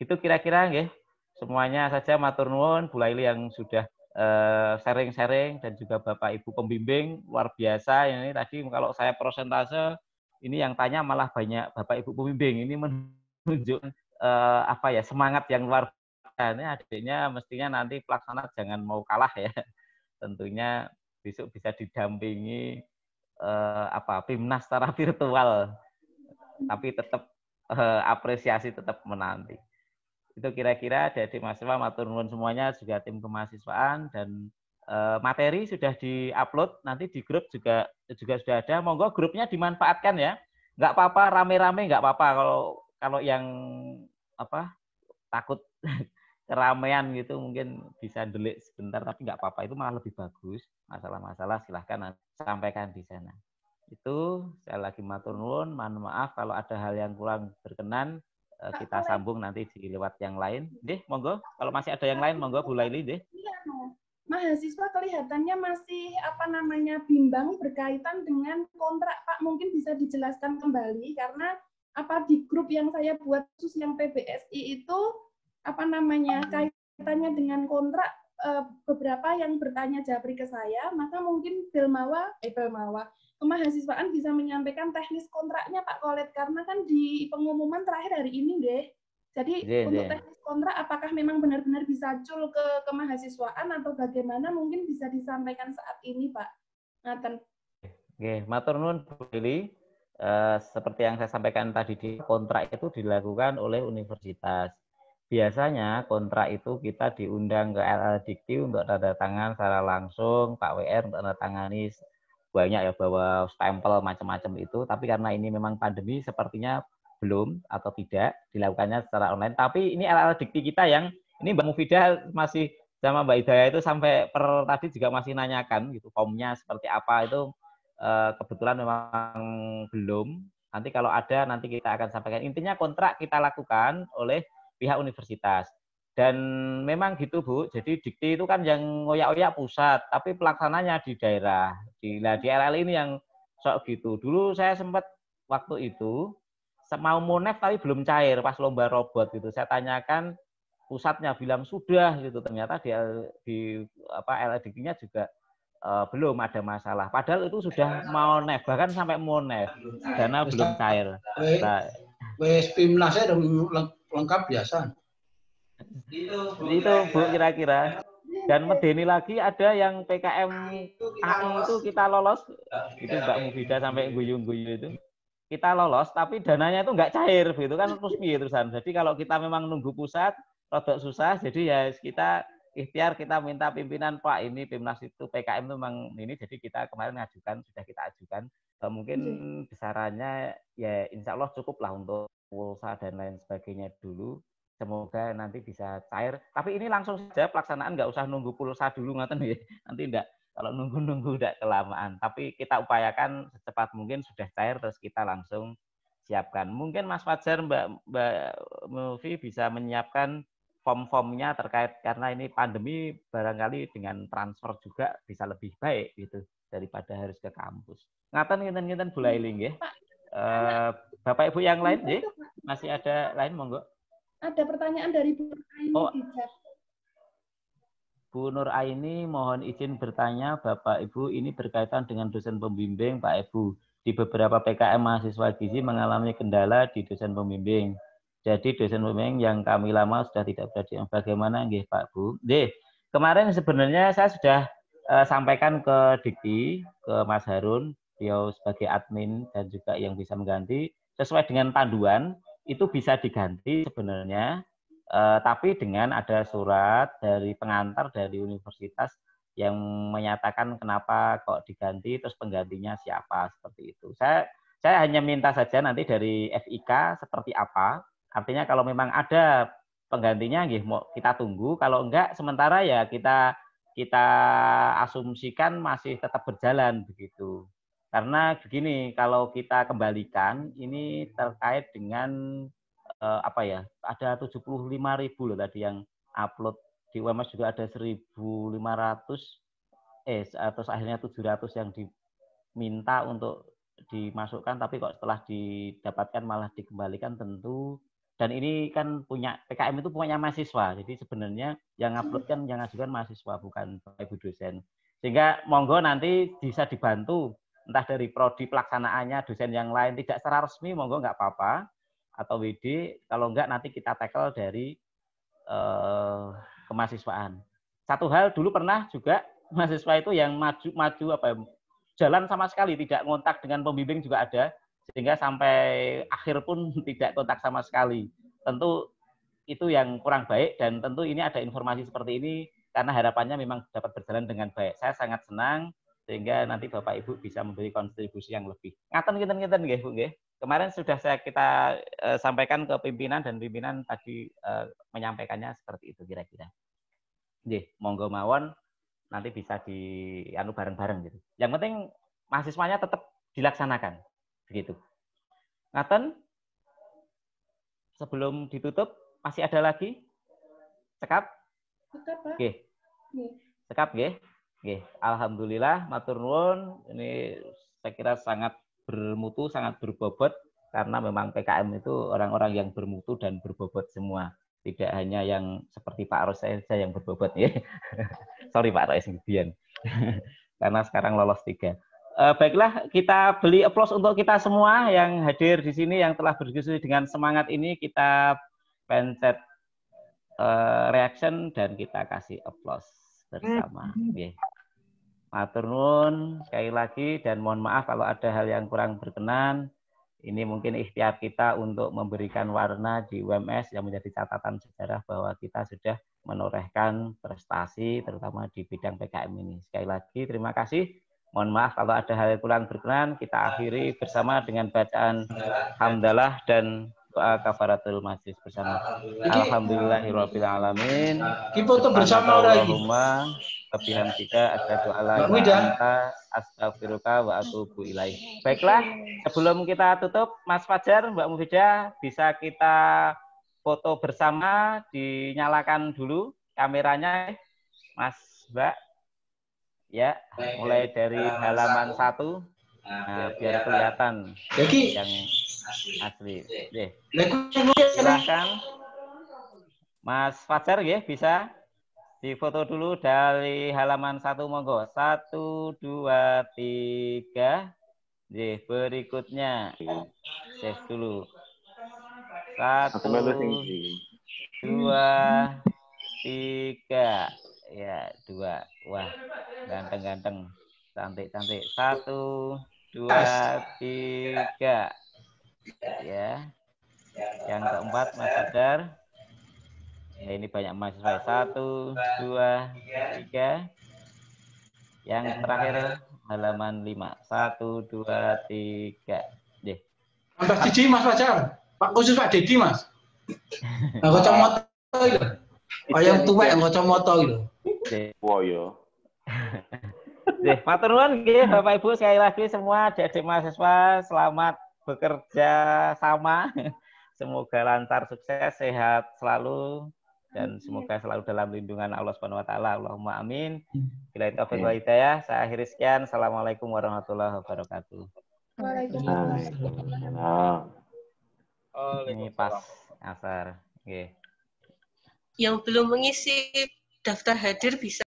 Itu kira-kira nggih. Semuanya saja matur nuwun Bu Laili yang sudah sharing-sharing dan juga Bapak Ibu pembimbing luar biasa ini tadi. Kalau saya persentase ini yang tanya malah banyak Bapak Ibu pembimbing, ini menunjukkan semangat yang luar biasa. Ini adiknya mestinya nanti pelaksana jangan mau kalah ya. Tentunya besok bisa didampingi PIMNAS secara virtual, tapi tetap apresiasi tetap menanti. Itu kira-kira dari mahasiswa, matur nuwun semuanya, juga tim kemahasiswaan, dan materi sudah di-upload, nanti di grup juga sudah ada. Monggo grupnya dimanfaatkan ya. Nggak apa-apa, rame-rame nggak apa-apa. Kalau yang takut keramaian gitu mungkin bisa delik sebentar, tapi nggak apa-apa, itu malah lebih bagus. Masalah-masalah silahkan sampaikan di sana. Itu saya lagi matur nuwun, mohon maaf kalau ada hal yang kurang berkenan. Kita sambung nanti di lewat yang lain. Deh, monggo. Kalau masih ada yang lain, monggo Bu Laili deh. Iya, mahasiswa kelihatannya masih bimbang berkaitan dengan kontrak, Pak. Mungkin bisa dijelaskan kembali karena di grup yang saya buat khusus yang PBSI itu kaitannya dengan kontrak, beberapa yang bertanya japri ke saya, maka mungkin kemahasiswaan bisa menyampaikan teknis kontraknya Pak Khalid, karena kan di pengumuman terakhir hari ini deh. Jadi untuk teknis kontrak apakah memang benar-benar bisa cul ke kemahasiswaan atau bagaimana, mungkin bisa disampaikan saat ini Pak. Ngaten. Oke, matur nuwun Bu Lili. Seperti yang saya sampaikan tadi, kontrak itu dilakukan oleh universitas. Biasanya kontrak itu kita diundang ke LL Dikti untuk tanda tangan secara langsung, Pak WR untuk tanda tangani banyak ya bawa stempel macam-macam itu, tapi karena ini memang pandemi sepertinya belum atau tidak dilakukannya secara online. Tapi ini alat dikti kita yang ini Mbak Mufidah masih sama Mbak Hidayah itu sampai tadi juga masih nanyakan gitu formnya seperti apa itu kebetulan memang belum. Nanti kalau ada nanti kita akan sampaikan. Intinya kontrak kita lakukan oleh pihak universitas. Dan memang gitu Bu, jadi dikti itu kan yang ngoyak-oyak pusat, tapi pelaksananya di daerah. Di RL ini yang sok gitu. Dulu saya sempat waktu itu mau monef tapi belum cair pas lomba robot gitu. Saya tanyakan pusatnya bilang sudah gitu. Ternyata di LDK-nya juga belum ada masalah. Padahal itu sudah mau nef, bahkan sampai mau nef. Dana belum cair. Wes Pimnasnya lengkap biasa. Itu Bu kira-kira. Dan medeni lagi ada yang PKM AI itu kita lolos. Itu Mbak Mufidah sampai guyung-guyung itu. Kita lolos tapi dananya itu nggak cair gitu kan terus piye terusan. Jadi kalau kita memang nunggu pusat rada susah, jadi ya kita ikhtiar kita minta pimpinan Pak ini Pimnas itu PKM itu memang ini, jadi kita kemarin sudah kita ajukan mungkin besarannya ya insya Allah cukup lah untuk pulsa dan lain sebagainya dulu. Semoga nanti bisa cair. Tapi ini langsung saja pelaksanaan, nggak usah nunggu pulsa dulu ngaten ya. Nanti enggak, kalau nunggu udah kelamaan. Tapi kita upayakan secepat mungkin sudah cair terus kita langsung siapkan. Mungkin Mas Fajar, Mbak Mufi bisa menyiapkan form-formnya terkait karena ini pandemi barangkali dengan transfer juga bisa lebih baik gitu daripada harus ke kampus. Ngaten Bu Laili nggih. Bapak Ibu yang lain nggih? Masih ada lain monggo. Ada pertanyaan dari Bu Nur Aini di chat. Bu Nur Aini mohon izin bertanya Bapak Ibu, ini berkaitan dengan dosen pembimbing Pak Ibu. Di beberapa PKM mahasiswa gizi mengalami kendala di dosen pembimbing. Jadi dosen pembimbing yang kami lama sudah tidak berada. Bagaimana nggih Pak Bu? Kemarin sebenarnya saya sudah sampaikan ke Dikti, ke Mas Harun, beliau sebagai admin dan juga yang bisa mengganti sesuai dengan panduan. Itu bisa diganti sebenarnya, tapi dengan ada surat dari pengantar dari universitas yang menyatakan kenapa kok diganti, terus penggantinya siapa, seperti itu. Saya hanya minta saja nanti dari FIK seperti apa, artinya kalau memang ada penggantinya, kita tunggu, kalau enggak sementara ya kita asumsikan masih tetap berjalan begitu. Karena begini, kalau kita kembalikan, ini terkait dengan ada 75.000 loh tadi yang upload di UMS juga ada 1.500, terus akhirnya 700 yang diminta untuk dimasukkan, tapi kok setelah didapatkan malah dikembalikan tentu. Dan ini kan punya PKM itu punya mahasiswa, jadi sebenarnya yang upload kan yang ngajukan mahasiswa bukan Ibu dosen. Sehingga monggo nanti bisa dibantu entah dari prodi pelaksanaannya, dosen yang lain tidak secara resmi, monggo nggak apa-apa, atau WD, kalau nggak nanti kita tackle dari kemahasiswaan. Satu hal dulu pernah juga mahasiswa itu yang maju jalan sama sekali, tidak ngontak dengan pembimbing juga ada, sehingga sampai akhir pun tidak kontak sama sekali. Tentu itu yang kurang baik dan tentu ini ada informasi seperti ini karena harapannya memang dapat berjalan dengan baik. Saya sangat senang sehingga nanti Bapak Ibu bisa memberi kontribusi yang lebih. Ngaten nggih Bu nggih. Kemarin sudah kita sampaikan ke pimpinan dan pimpinan tadi menyampaikannya seperti itu kira-kira. Nggih, monggo mawon nanti bisa dianu bareng-bareng gitu. Yang penting mahasiswanya tetap dilaksanakan begitu. Ngaten, sebelum ditutup masih ada lagi? Sekap? Sekap, Pak. Nggih. Sekap nggih. Nggih, alhamdulillah matur nuwun. Ini saya kira sangat bermutu, sangat berbobot karena memang PKM itu orang-orang yang bermutu dan berbobot semua. Tidak hanya yang seperti Pak Ros saja yang berbobot ya. Sorry Pak Ros Bian. Karena sekarang lolos 3. Baiklah, kita beli aplaus untuk kita semua yang hadir di sini yang telah berdiskusi dengan semangat ini. Kita pencet reaction dan kita kasih aplaus bersama. Okay. Matur nuwun sekali lagi dan mohon maaf kalau ada hal yang kurang berkenan. Ini mungkin ikhtiar kita untuk memberikan warna di UMS yang menjadi catatan sejarah bahwa kita sudah menorehkan prestasi terutama di bidang PKM ini. Sekali lagi terima kasih. Mohon maaf kalau ada hal yang kurang berkenan, kita akhiri bersama dengan bacaan hamdalah dan doa kafaratul majlis bersama. Alhamdulillahirabbil alamin. Kita bersama lagi. Allahumma bihamdika asyhadu alla ilaha illa anta astaghfiruka wa atubu ilaik. Baiklah, sebelum kita tutup, Mas Fajar, Mbak Mufidah, bisa kita foto bersama, dinyalakan dulu kameranya, Mas Mbak. Ya, mulai dari halaman 1, nah, biar kelihatan yang asli. Silahkan, Mas Fajar, ya, bisa difoto dulu dari halaman 1, monggo. 1, 2, 3. Berikutnya, save dulu. 1, 2, 3. Ya, 2. Wah, ganteng-ganteng. Cantik-cantik. 1, 2, 3. Ya. Yang keempat, Mas Fajar. Ya, ini banyak mahasiswa. 1, 2, 3. Yang terakhir, halaman 5. 1, 2, 3. Deh. Tambah Didi, Mas Fajar. Pak khusus Pak Didi, Mas. Nggak kacamata itu. Yang tua yang kacamata itu. Woyo. Matur nuwun nggih Bapak Ibu, sekali lagi semua adik-adik mahasiswa selamat bekerja sama. Semoga lancar, sukses, sehat selalu dan semoga selalu dalam lindungan Allah Subhanahu wa taala. Allahumma amin. Bila taufiq wal hidayah, saya akhiri sekian. Assalamualaikum warahmatullahi wabarakatuh. Waalaikumsalam. Ini pas asar. Nggih. Yang belum mengisi daftar hadir bisa